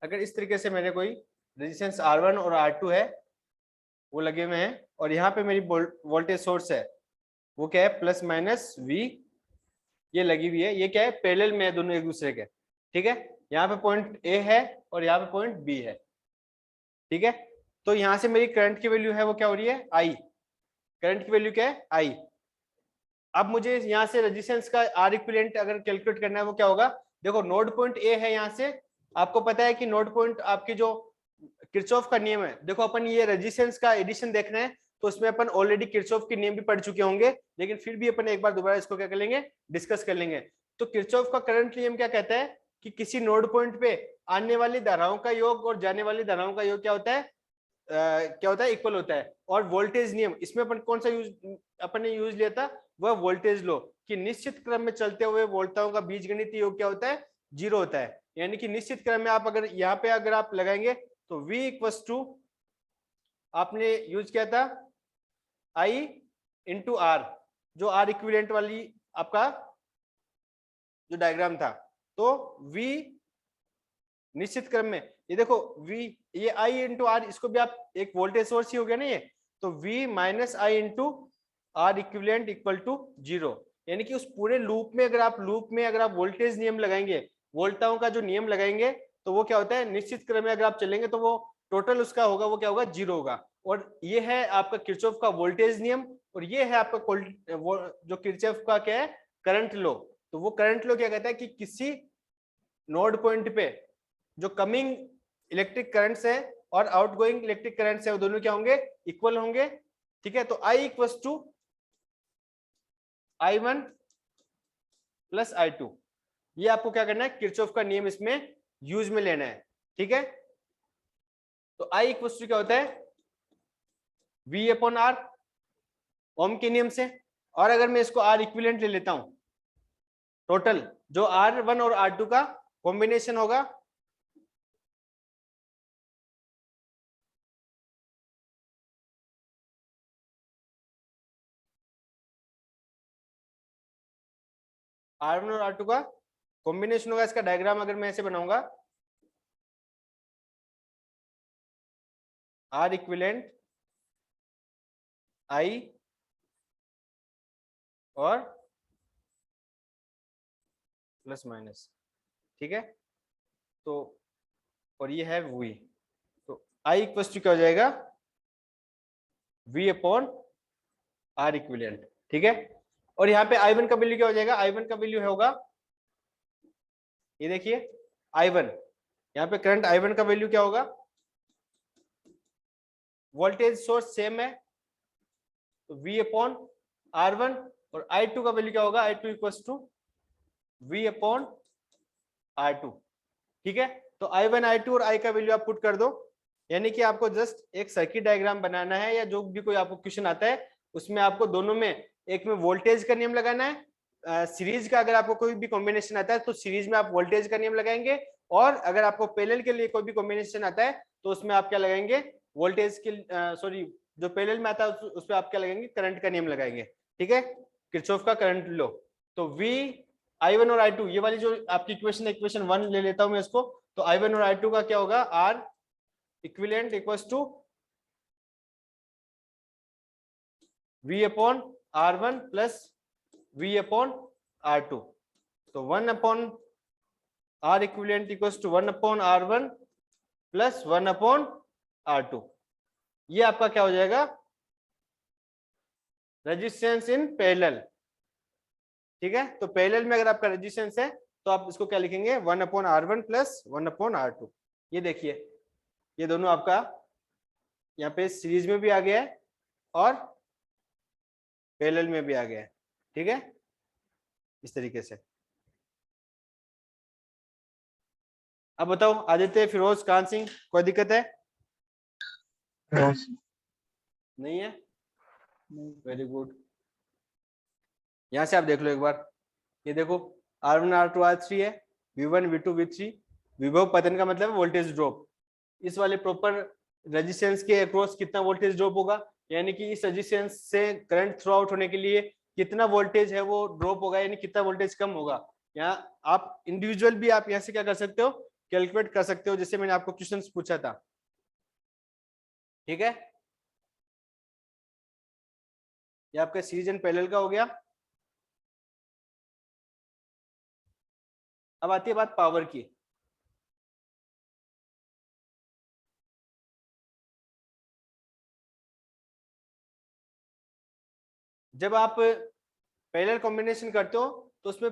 अगर इस तरीके से मैंने कोई रेजिस्टेंस R1 और R2 है वो लगे हुए हैं और यहाँ पे मेरी वोल्टेज सोर्स है वो क्या है प्लस माइनस V ये लगी हुई है, ये क्या है पैरेलल में है दोनों एक दूसरे के, ठीक है। यहाँ पे पॉइंट A है और यहाँ पे पॉइंट B है, ठीक है। तो यहाँ से मेरी करंट की वैल्यू है वो क्या हो रही है I, करंट की वैल्यू क्या है I। अब मुझे यहाँ से रेजिस्टेंस का R इक्विवेलेंट अगर कैलकुलेट करना है वो क्या होगा, देखो नोड पॉइंट A है, यहाँ से आपको पता है कि नोड पॉइंट आपकी जो किरचॉफ का नियम है, देखो अपन ये रेजिस्टेंस का एडिशन देख रहे हैं तो उसमें अपन ऑलरेडी किरचॉफ के नियम भी पढ़ चुके होंगे, लेकिन फिर भी अपन एक बार दोबारा इसको क्या कर लेंगे डिस्कस कर लेंगे। तो किरचॉफ का करंट नियम क्या कहता है कि किसी नोड पॉइंट पे आने वाली धाराओं का योग और जाने वाली धाराओं का योग क्या होता है क्या होता है इक्वल होता है। और वोल्टेज नियम इसमें अपन कौन सा अपन ने यूज लिया था, वह वोल्टेज लो कि निश्चित क्रम में चलते हुए वोल्टाओं का बीजगणितीय योग क्या होता है 0 होता है। यानी कि निश्चित क्रम में आप अगर यहाँ पे अगर आप लगाएंगे तो V इक्वल्स टू आपने यूज किया था I इंटू R, जो R इक्विवेलेंट वाली आपका जो डायग्राम था, तो V निश्चित क्रम में ये देखो V ये I इंटू R, इसको भी आप एक वोल्टेज सोर्स ही हो गया ना ये, तो V minus I into R equivalent equal to 0। यानी कि उस पूरे लूप में अगर आप वोल्टेज नियम लगाएंगे, वोल्टाओं का जो नियम लगाएंगे तो वो क्या होता है निश्चित क्रम में अगर आप चलेंगे तो वो टोटल उसका होगा वो क्या होगा 0 होगा। और ये है आपका किरचॉफ का वोल्टेज नियम और ये है आपका जो किरचॉफ का क्या है करंट लो। तो वो करंट लो क्या कहता है कि किसी नोड पॉइंट पे जो कमिंग इलेक्ट्रिक करंट्स है और आउटगोइंग इलेक्ट्रिक करंट्स है वो दोनों क्या होंगे इक्वल होंगे, ठीक है। तो I equals to I1 plus I2, ये आपको क्या करना है किरचॉफ का नियम इसमें यूज में लेना है, ठीक है। तो I इक्वल्स टू क्या होता है V अपॉन R ओम के नियम से, और अगर मैं इसको R इक्विवेलेंट ले लेता हूं टोटल जो R1 और R2 का कॉम्बिनेशन होगा, R1 और R2 का कॉम्बिनेशन होगा। इसका डायग्राम अगर मैं ऐसे बनाऊंगा R इक्विवेलेंट I और प्लस माइनस, ठीक है। तो और ये है V, तो I इक्वल्स टू क्या हो जाएगा V अपॉन R इक्विवेलेंट, ठीक है। और यहाँ पे I1 का वैल्यू क्या हो जाएगा, I1 का वैल्यू होगा ये देखिए I1, यहाँ पे करंट I1 का वैल्यू क्या होगा, वोल्टेज सोर्स सेम है तो V अपॉन R1, और I2 का वैल्यू क्या होगा I2 equals to V upon R2, ठीक है। तो I1 I2 और I का वैल्यू आप पुट कर दो, यानी कि आपको जस्ट एक सर्किट डायग्राम बनाना है या जो भी कोई आपको क्वेश्चन आता है उसमें आपको दोनों में एक में वोल्टेज का नियम लगाना है, सीरीज का अगर आपको कोई भी कॉम्बिनेशन आता है तो सीरीज में आप वोल्टेज का नियम लगाएंगे, और अगर आपको पैरेलल के लिए कोई भी कॉम्बिनेशन आता है तो उसमें आप क्या लगाएंगे वोल्टेज के सॉरी जो पैरेलल में आता है उस पर आप क्या लगाएंगे करंट का नियम लगाएंगे, ठीक है। किरचॉफ का करंट लो, तो V I1 और I2 ये वाली जो आपकी इक्वेशन 1 ले लेता हूं मैं इसको, तो I1 और I2 का क्या होगा R equivalent equals to V upon R1 plus V upon R2, तो 1 upon R equivalent equals to 1 upon R1 plus 1 upon R2, ये आपका क्या हो जाएगा रेजिस्टेंस इन पैरेलल, ठीक है। तो पैरेलल में अगर आपका रेजिस्टेंस है तो आप इसको क्या लिखेंगे 1 upon R1 plus 1 upon R2। ये देखिए ये दोनों आपका यहाँ पे सीरीज में भी आ गया है और पैरेलल में भी आ गया है, ठीक है। इस तरीके से। अब बताओ आदित्य, फिरोज, कान सिंह, कोई दिक्कत है? नो नहीं है? Very good. यहाँ से आप देख लो एक बार, ये देखो R1 R2 R3 है, V1 V2 V3, विभव पतन का मतलब वोल्टेज ड्रॉप। इस वाले प्रॉपर रेजिस्टेंस के अक्रॉस कितना वोल्टेज ड्रॉप होगा, यानी कि इस रेजिस्टेंस से करंट थ्रू आउट होने के लिए कितना वोल्टेज है वो ड्रॉप होगा, यानी कितना वोल्टेज कम होगा। यहाँ आप इंडिविजुअल भी आप यहाँ से क्या कर सकते हो, कैलकुलेट कर सकते हो, जैसे मैंने आपको क्वेश्चन पूछा था। ठीक है, ये आपका सीरीज एंड पैरेलल का हो गया। अब आती है बात पावर की। जब आप पैरेलल कॉम्बिनेशन करते हो तो उसमें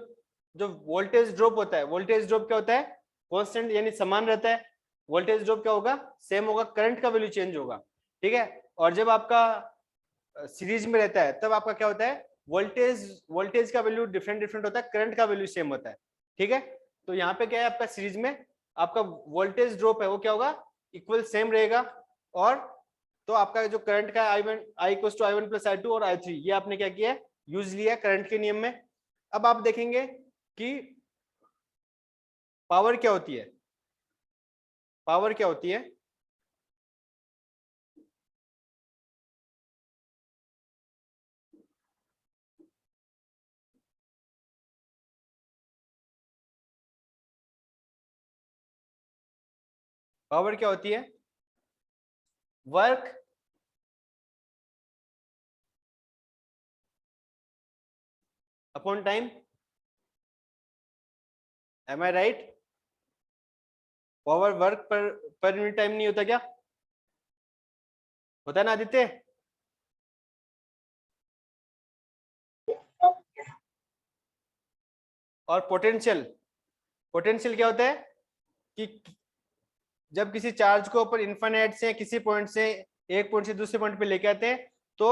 जो वोल्टेज ड्रॉप होता है, वोल्टेज ड्रॉप क्या होता है, कांस्टेंट यानी समान रहता है। वोल्टेज ड्रॉप क्या होगा, सेम होगा, करंट का वैल्यू चेंज होगा। ठीक है, और जब आपका सीरीज में रहता है तब आपका क्या होता है, वोल्टेज का वैल्यू डिफरेंट डिफरेंट होता है, करंट का वैल्यू सेम होता है। ठीक है, तो यहाँ पे क्या है, आपका सीरीज में आपका वोल्टेज ड्रॉप है वो क्या होगा, इक्वल सेम रहेगा। और तो आपका जो करंट का I1 + I2 और I3, ये आपने क्या किया है, यूज लिया करंट के नियम में। अब आप देखेंगे कि पावर क्या होती है, पावर क्या होती है, पावर क्या होती है, work upon time. Am I right? Power work per unit time नहीं होता क्या, होता है ना आदित्य? और पोटेंशियल, पोटेंशियल क्या होता है कि जब किसी चार्ज को ऊपर इन्फिनिट से किसी पॉइंट से एक पॉइंट से दूसरे पॉइंट पे लेके आते हैं तो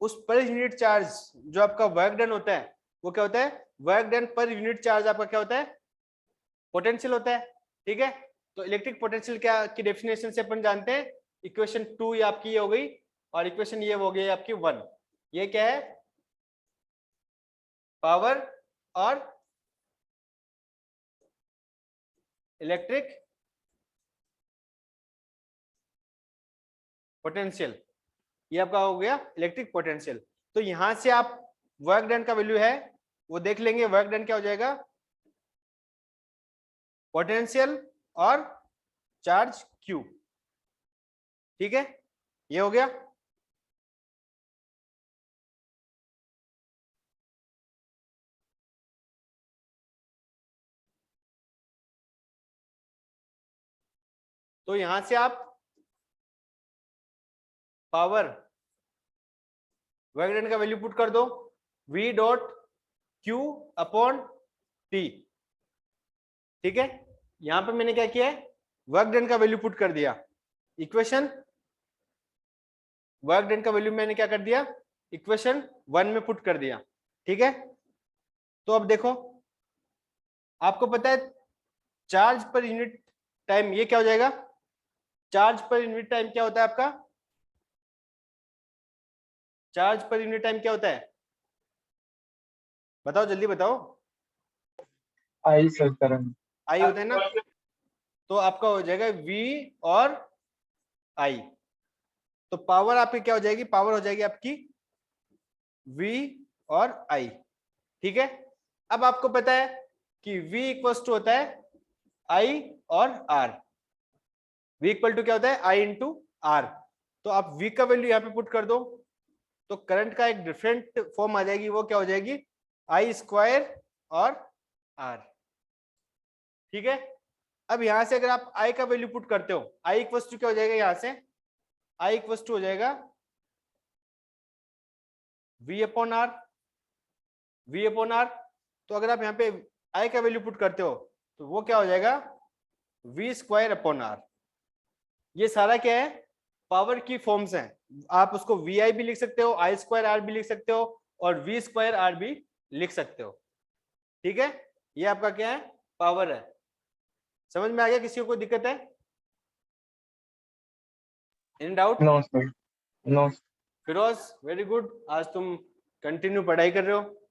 उस पर यूनिट चार्ज जो आपका वर्क डन होता है वो क्या होता है, work done per unit charge आपका क्या होता है, पोटेंशियल होता है। ठीक है, तो इलेक्ट्रिक पोटेंशियल क्या की डेफिनेशन से अपन जानते हैं, इक्वेशन 2 ये आपकी ये हो गई, और इक्वेशन ये हो गई आपकी 1। ये क्या है, पावर और इलेक्ट्रिक पोटेंशियल, ये आपका हो गया इलेक्ट्रिक पोटेंशियल। तो यहां से आप वर्क डन का वैल्यू है वो देख लेंगे, वर्क डन क्या हो जाएगा, पोटेंशियल और चार्ज Q। ठीक है, ये हो गया। तो यहां से आप पावर वर्क डन का वैल्यू पुट कर दो, V dot Q upon T। ठीक है, यहां पे मैंने क्या किया है, वर्क डन का वैल्यू पुट कर दिया, इक्वेशन वर्क डन का वैल्यू मैंने क्या कर दिया, इक्वेशन 1 में पुट कर दिया। ठीक है, तो अब देखो आपको पता है चार्ज पर यूनिट टाइम ये क्या हो जाएगा, चार्ज पर यूनिट टाइम क्या होता है आपका, चार्ज पर यूनिट टाइम क्या होता है, बताओ जल्दी बताओ। आई सर करंट। आई होता है ना, तो आपका हो जाएगा V और I। तो पावर आपकी क्या हो जाएगी, पावर हो जाएगी आपकी V और I। ठीक है, अब आपको पता है कि V इक्वल्स टू होता है I और R। V इक्वल टू क्या होता है, I इंटू R। तो आप V का वैल्यू यहाँ पे पुट कर दो तो करंट का एक डिफरेंट फॉर्म आ जाएगी, वो क्या हो जाएगी, I² और R। ठीक है, अब यहां से अगर आप I का वैल्यू पुट करते हो, I इक्वल्स टू क्या हो जाएगा, यहां से I इक्वल्स टू हो जाएगा V upon R, V upon R। तो अगर आप यहाँ पे I का वैल्यू पुट करते हो तो वो क्या हो जाएगा, V² अपॉन R। ये सारा क्या है, पावर की फॉर्म्स हैं, आप उसको VI भी लिख सकते हो, I² R भी लिख सकते हो और V² R भी लिख सकते हो। ठीक है, ये आपका क्या है, पावर है। समझ में आ गया? किसी को कोई दिक्कत है, any doubt? No sir, no. Firoz very good, आज तुम कंटिन्यू पढ़ाई कर रहे हो,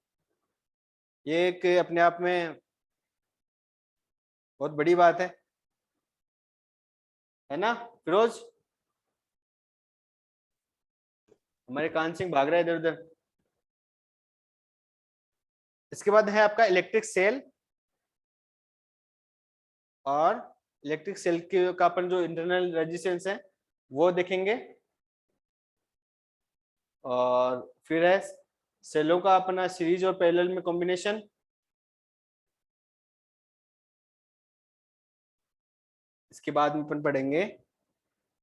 ये एक अपने आप में बहुत बड़ी बात है ना फिरोज? हमारे कान सिंह भाग रहा है इधर उधर। इसके बाद है आपका इलेक्ट्रिक सेल, और इलेक्ट्रिक सेल के का अपन जो इंटरनल रेजिस्टेंस है वो देखेंगे, और फिर है सेलों का अपना सीरीज और पैरेलल में कॉम्बिनेशन। इसके बाद में अपन पढ़ेंगे,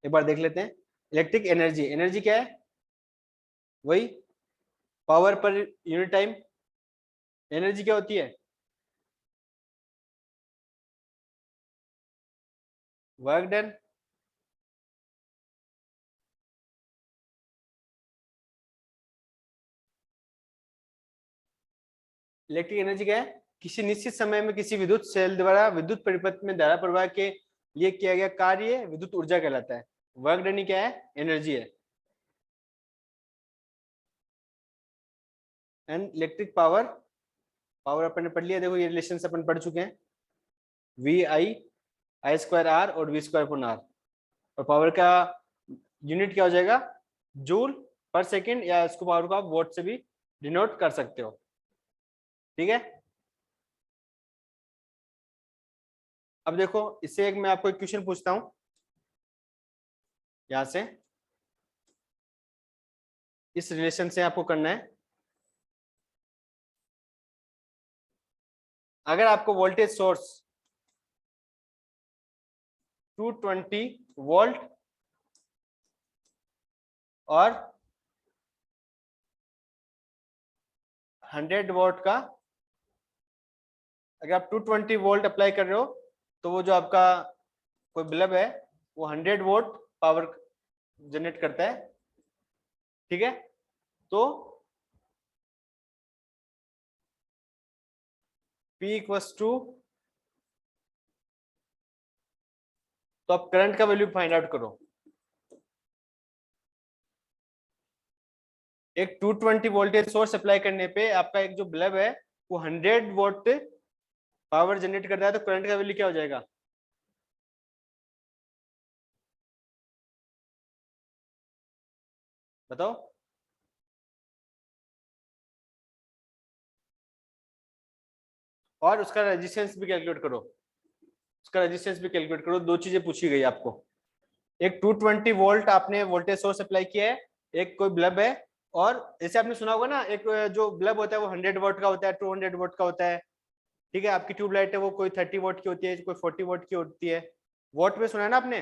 एक बार देख लेते हैं, इलेक्ट्रिक एनर्जी। एनर्जी क्या है? वही पावर पर यूनिट टाइम। एनर्जी क्या होती है? Work done. इलेक्ट्रिक एनर्जी क्या है? किसी निश्चित समय में किसी विद्युत सेल द्वारा विद्युत परिपथ में धारा प्रवाह के लिए किया गया कार्य विद्युत ऊर्जा कहलाता है। वर्क डन ही क्या है? एनर्जी है। एंड इलेक्ट्रिक पावर, पावर अपन ने पढ़ लिया, देखो ये रिलेशन अपन पढ़ चुके हैं, वी आई स्क्वायर आर और वी स्क्वायर अपॉन आर। और पावर का यूनिट क्या हो जाएगा? जूल पर सेकेंड, या इसको पावर को आप वोट से भी डिनोट कर सकते हो। ठीक है, अब देखो इससे एक मैं आपको एक क्वेश्चन पूछता हूं यहां से, इस रिलेशन से आपको करना है। अगर आपको वोल्टेज सोर्स 220 वोल्ट और 100 वोल्ट का, अगर आप 220 वोल्ट अप्लाई कर रहे हो तो वो जो आपका कोई बल्ब है वो 100 वोल्ट पावर जनरेट करता है। ठीक है, तो P इक्वल्स टू, तो आप करंट का वैल्यू फाइंड आउट करो। एक 220 वोल्टेज सोर्स अप्लाई करने पे आपका एक जो बल्ब है वो 100 वोल्ट पावर जनरेट करता है, तो करंट का वैल्यू क्या हो जाएगा? बताओ। और उसका रेजिस्टेंस भी कैलकुलेट करो, उसका रेजिस्टेंस भी कैलकुलेट करो। दो चीजें पूछी गई आपको, एक 220 वोल्ट आपने वोल्टेज सोर्स अप्लाई किया है, एक कोई बल्ब है, और जैसे आपने सुना होगा ना, एक जो बल्ब होता है वो 100 वोल्ट का होता है, 200 वोल्ट का होता है। ठीक है, आपकी ट्यूबलाइट है वो कोई 30 वोल्ट की होती है, कोई 40 वोल्ट की होती है। वोल्ट में सुना है ना आपने?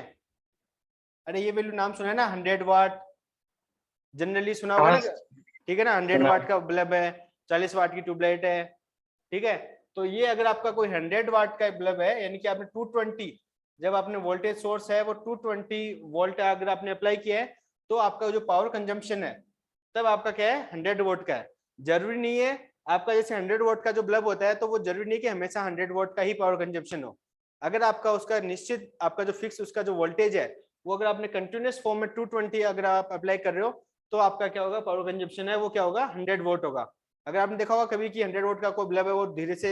अरे ये वैल्यू नाम सुना है ना, 100 वाट जनरली सुना होगा हाँ, ना। ठीक है ना, 100 वाट का बल्ब है, 40 वाट की ट्यूबलाइट है। ठीक है, तो ये अगर आपका कोई 100 वाट का बल्ब है, यानी कि आपने 220, जब आपने वोल्टेज सोर्स है वो 220 वोल्ट अगर आपने अप्लाई किया है, तो आपका जो पावर कंजम्पशन है तब आपका क्या है? 100 वोल्ट का है। जरूरी नहीं है आपका, जैसे 100 वोल्ट का जो बल्ब होता है तो वो जरूरी नहीं कि हमेशा 100 वोल्ट का ही पावर कंजम्पशन हो। अगर आपका उसका निश्चित, आपका जो फिक्स उसका जो वोल्टेज है वो अगर आपने कंटिन्यूस फॉर्म में 220 अगर आप अप्लाई कर रहे हो, तो आपका क्या होगा? पावर कंजम्पशन है वो क्या होगा? 100 वोल्ट होगा। अगर आपने देखा होगा कभी कि 100 वोल्ट का कोई बल्ब है वो धीरे से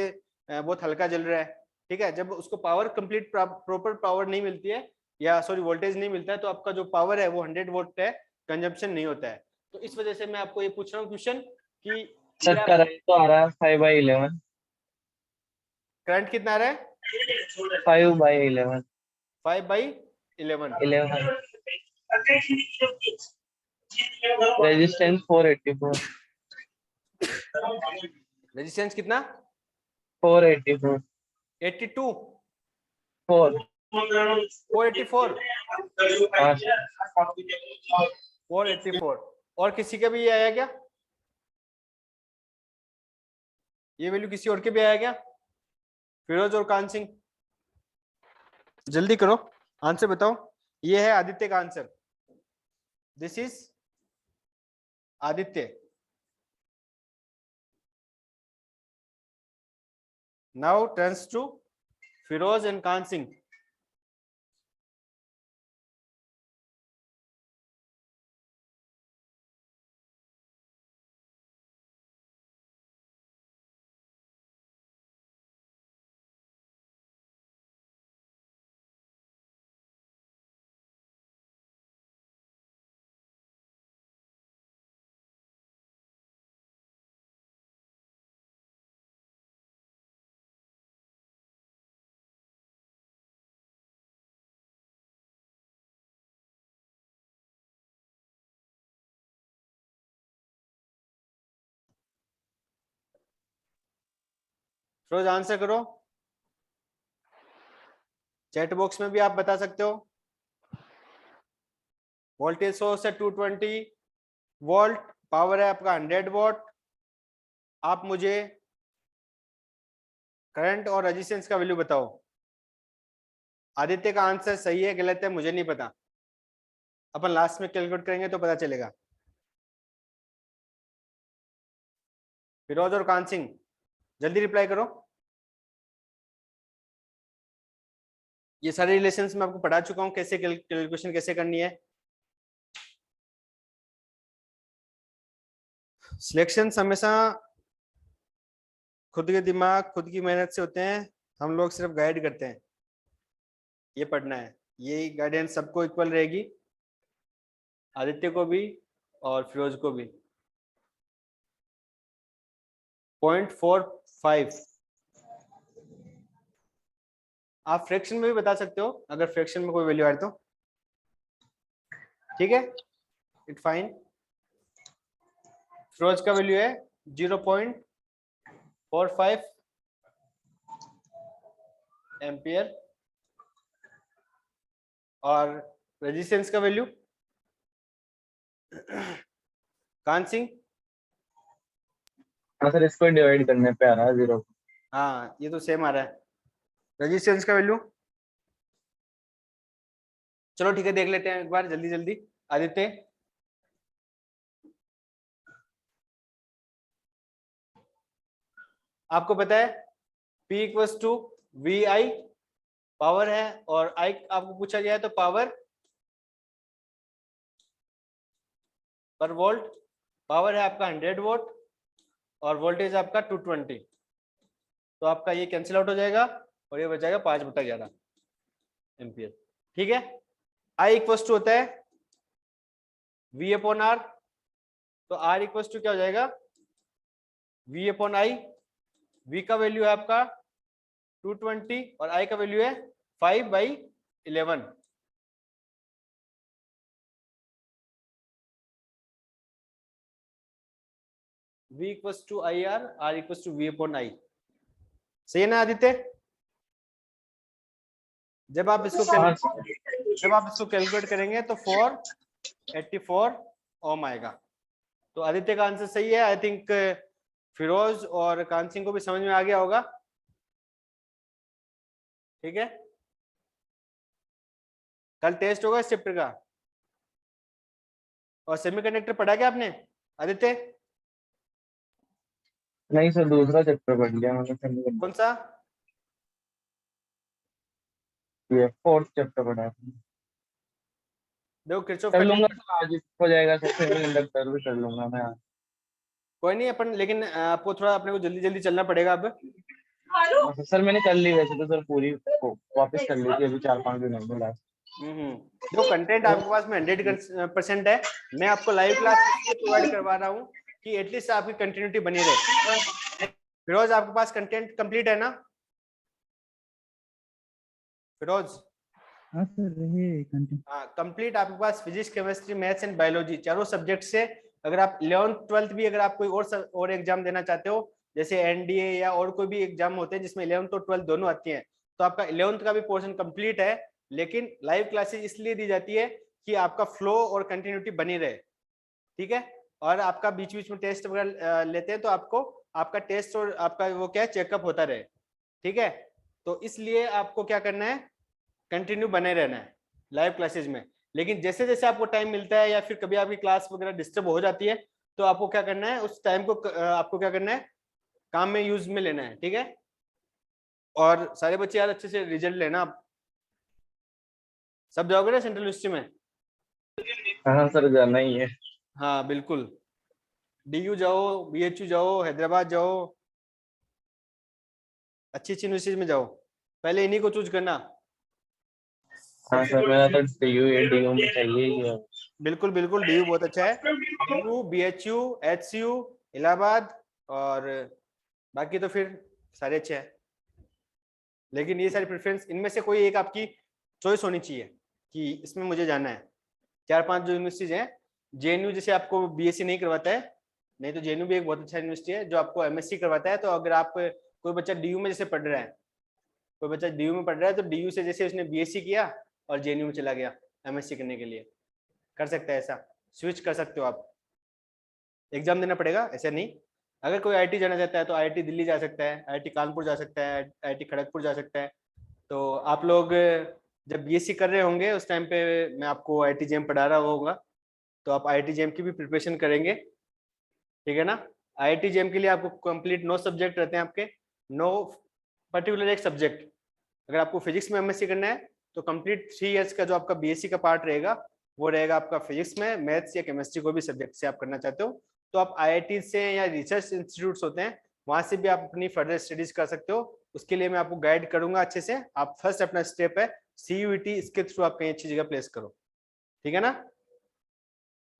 बहुत हल्का जल रहा है, ठीक है, जब उसको पावर कंप्लीट प्रॉपर पावर नहीं मिलती है, या सॉरी वोल्टेज नहीं मिलता है, तो आपका जो पावर है वो 100 वोल्ट है, कंजम्पशन नहीं होता है। तो इस वजह से मैं आपको ये पूछ रहा हूँ क्वेश्चन कि सर करंट तो आ रहा है 5/11। करंट कितना आ रहा है? 5/11। 5/11। 11। रेजिस्टेंस 484। रेजिस्टेंस कितना? 484। 82? 4। 484? हाँ, 484। और किसी का भी ये आया क्या? ये वैल्यू किसी और के भी आया क्या? फिरोज और कान सिंह जल्दी करो, आंसर बताओ। ये है आदित्य का answer, this is Aditya. Now turns to Firoz and Kan Singh. Firoz answer करो, चैट बॉक्स में भी आप बता सकते हो। वोल्टेज सोर्स है 220 वोल्ट, पावर है आपका 100 वॉट। आप मुझे करंट और रेजिस्टेंस का वैल्यू बताओ। आदित्य का आंसर सही है गलत है मुझे नहीं पता, अपन लास्ट में कैलकुलेट करेंगे तो पता चलेगा। फिरोज और कान सिंह जल्दी रिप्लाई करो। ये सारे रिलेशंस मैं आपको पढ़ा चुका हूं, कैसे कैलकुलेशन कैसे करनी है। सिलेक्शन हमेशा खुद के दिमाग खुद की मेहनत से होते हैं, हम लोग सिर्फ गाइड करते हैं। ये पढ़ना है, ये गाइडेंस सबको इक्वल रहेगी, आदित्य को भी और फिरोज को भी। 0.45 आप फ्रैक्शन में भी बता सकते हो अगर फ्रैक्शन में कोई वैल्यू आए तो, ठीक है, इट फाइन। फिरोज का वैल्यू है 0.45 एम्पियर और रेजिस्टेंस का वैल्यू कान सिंह। हाँ सर, इसको डिवाइड करने पे आ रहा है 0। हाँ ये तो सेम आ रहा है। रेजिस्टेंस का वैल्यू चलो ठीक है देख लेते हैं एक बार जल्दी जल्दी। आदित्य आपको पता है P equals to V I power है और I आपको पूछा गया है तो पावर पर वोल्ट, पावर है आपका 100 वोल्ट और वोल्टेज आपका 220, तो आपका ये कैंसिल आउट हो जाएगा और ये बचाएगा 5/11 एम्पियर। ठीक है, I इक्वल्स टू होता है V अपॉन R, तो R इक्वल्स टू क्या हो जाएगा V अपॉन I। V का वैल्यू है आपका 220 और I का वैल्यू है 5/11। V equals to IR, R equals to V upon I। सही है ना आदित्य? जब आप इसको कैलकुलेट करेंगे तो 484 ओम आएगा। तो आदित्य का आंसर सही है। आई थिंक फिरोज और कान सिंह को भी समझ में आ गया होगा। ठीक है, कल टेस्ट होगा इस चैप्टर का। और सेमीकंडक्टर पढ़ा क्या आपने आदित्य? नहीं सर, दूसरा चैप्टर पढ़ लिया मैंने। कौन सा? ये 4th चैप्टर पढ़ा है। देखो किरचॉफ कर लूंगा सर, आज हो जाएगा सर, सेमीकंडक्टर भी कर लूंगा मैं आज। कोई नहीं अपन, लेकिन आपको थोड़ा अपने को जल्दी जल्दी चलना पड़ेगा अब। सर मैंने कर ली वैसे तो सर, पूरी वापस कर ली थी अभी 4-5 दिन हो गए। जो कंटेंट आपके पास में 100% है, मैं आपको लाइव क्लास इसलिए प्रोवाइड करवा रहा हूँ कि एटलीस्ट आपकी कंटिन्यूटी बनी रहे। फिरोज आपके पास कंटेंट कंप्लीट है ना फिरोज? हाँ सर, ये कंटिन्यू। हाँ कंप्लीट आपके पास physics chemistry maths and biology चारों सब्जेक्ट से। अगर आप 11th 12th भी अगर आप कोई और एग्जाम देना चाहते हो, जैसे एनडीए या और कोई भी एग्जाम होते हैं जिसमें 11th और 12th दोनों आती हैं, तो आपका 11th का भी पोर्शन कंप्लीट है। लेकिन लाइव क्लासेस इसलिए दी जाती है कि आपका फ्लो और कंटिन्यूटी बनी रहे। ठीक है, और आपका बीच बीच में टेस्ट वगैरह लेते हैं तो आपको आपका टेस्ट और आपका वो क्या है चेकअप होता रहे। ठीक है, तो इसलिए आपको क्या करना है, कंटिन्यू बने रहना है लाइव क्लासेज में। लेकिन जैसे जैसे आपको टाइम मिलता है या फिर कभी आपकी क्लास वगैरह डिस्टर्ब हो जाती है, तो आपको क्या करना है, उस टाइम को आपको क्या करना है, काम में यूज में लेना है। ठीक है, और सारे बच्चे यार अच्छे से रिजल्ट लेना आप, सब जाओगे ना सेंट्रल यूनिवर्सिटी में? हाँ सर जाना ही है। हाँ बिल्कुल, DU जाओ, BHU जाओ, हैदराबाद जाओ, अच्छी अच्छी यूनिवर्सिटी में जाओ, पहले इन्हीं को चूज करना। हाँ सर मेरा तो DU में चाहिए ही है। बिल्कुल बिल्कुल, DU बहुत अच्छा है, DU, BHU, HCU, इलाहाबाद, और बाकी तो फिर सारे अच्छे हैं, लेकिन ये सारी प्रेफरेंस इनमें से कोई एक आपकी चॉइस होनी चाहिए कि इसमें मुझे जाना है। 4-5 जो यूनिवर्सिटीज हैं, JNU जैसे आपको BSc नहीं करवाता है, नहीं तो JNU भी एक बहुत अच्छा यूनिवर्सिटी है जो आपको MSc करवाता है। तो अगर आप कोई बच्चा DU में जैसे पढ़ रहा है, कोई बच्चा DU में पढ़ रहा है, तो DU से जैसे उसने BSc किया और JNU में चला गया MSc करने के लिए, कर सकता है, ऐसा स्विच कर सकते हो आप, एग्जाम देना पड़ेगा ऐसा नहीं। अगर कोई IIT जाना चाहता है तो IIT दिल्ली जा सकता है, IIT कानपुर जा सकता है, IIT खड़गपुर जा सकता है। तो आप लोग जब BSc कर रहे होंगे उस टाइम पे मैं आपको IIT JEM पढ़ा रहा होगा, तो आप IIT JEM की भी प्रिपरेशन करेंगे, ठीक है ना। IIT JEM के लिए आपको कंप्लीट 9 सब्जेक्ट रहते हैं आपके, 9 पर्टिकुलर एक सब्जेक्ट। अगर आपको फिजिक्स में MSc करना है तो कंप्लीट 3 इयर्स का जो आपका BSc का पार्ट रहेगा वो रहेगा आपका फिजिक्स में, मैथ्स या केमिस्ट्री को भी सब्जेक्ट से आप करना चाहते हो तो आप IIT से या रिसर्च इंस्टीट्यूट्स होते हैं वहां से भी आप अपनी फर्दर स्टडीज कर सकते हो। उसके लिए मैं आपको गाइड करूंगा अच्छे से। आप फर्स्ट अपना स्टेप है CUET, इसके थ्रू आप कहीं अच्छी जगह प्लेस करो, ठीक है ना।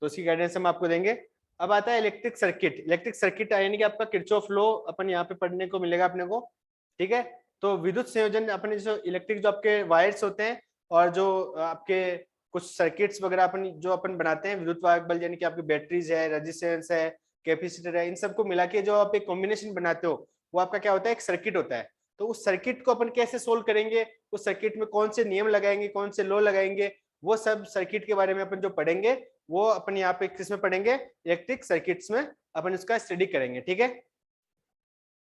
तो उसकी गाइडेंस हम आपको देंगे। अब आता है इलेक्ट्रिक सर्किट। इलेक्ट्रिक सर्किट यानी कि आपका किरचॉफ लॉ अपन यहाँ पे पढ़ने को मिलेगा अपने को, ठीक है। तो विद्युत संयोजन अपने जो इलेक्ट्रिक जो आपके वायर्स होते हैं और जो आपके कुछ सर्किट्स वगैरह अपन जो अपन बनाते हैं, विद्युत वाहक बल यानी कि आपकी बैटरीज है, रेजिस्टेंस है, कैपेसिटर है, इन सबको मिला के जो आप एक कॉम्बिनेशन बनाते हो वो आपका क्या होता है, एक सर्किट होता है। तो उस सर्किट को अपन कैसे सोल्व करेंगे, उस सर्किट में कौन से नियम लगाएंगे, कौन से लॉ लगाएंगे, वो सब सर्किट के बारे में अपन जो पढ़ेंगे वो अपन यहाँ पे किस में पढ़ेंगे, इलेक्ट्रिक सर्किट्स में अपन इसका स्टडी करेंगे, ठीक है।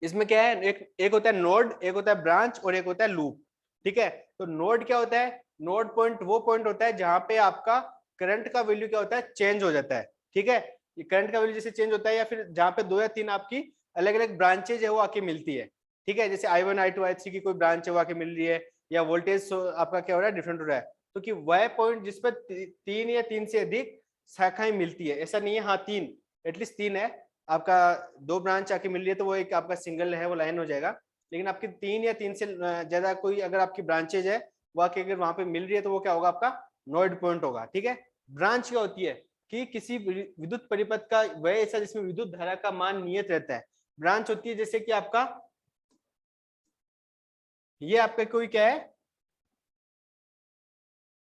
इसमें क्या है, एक होता है नोड, एक होता है ब्रांच और एक होता है लूप, ठीक है। तो नोड क्या होता है, नोड पॉइंट वो पॉइंट होता है जहां पे आपका करंट का वैल्यू क्या होता है, चेंज हो जाता है, ठीक है। ये करंट का वैल्यू जैसे चेंज होता है या फिर जहां पे 2 या 3 आपकी अलग अलग ब्रांचेज है वो आके मिलती है, ठीक है। जैसे I1 I2 I3 की कोई ब्रांच है वो आके मिल रही है, या वोल्टेज आपका क्या हो रहा है, डिफरेंट हो रहा है। तो कि वह पॉइंट जिस पर 3 या 3 से अधिक शाखाएं मिलती है, ऐसा नहीं है, हाँ 3 एटलीस्ट 3 है आपका, 2 ब्रांच आके मिल रही है तो वो एक आपका सिंगल है, वो लाइन हो जाएगा। लेकिन आपकी 3 या 3 से ज्यादा कोई अगर आपकी ब्रांचेज है वो आके अगर वहां पे मिल रही है तो वो क्या होगा, आपका नोड पॉइंट होगा, ठीक है। ब्रांच क्या होती है कि किसी विद्युत परिपथ का वह ऐसा जिसमें विद्युत धारा का मान नियत रहता है। ब्रांच होती है जैसे कि आपका ये आपका कोई क्या है,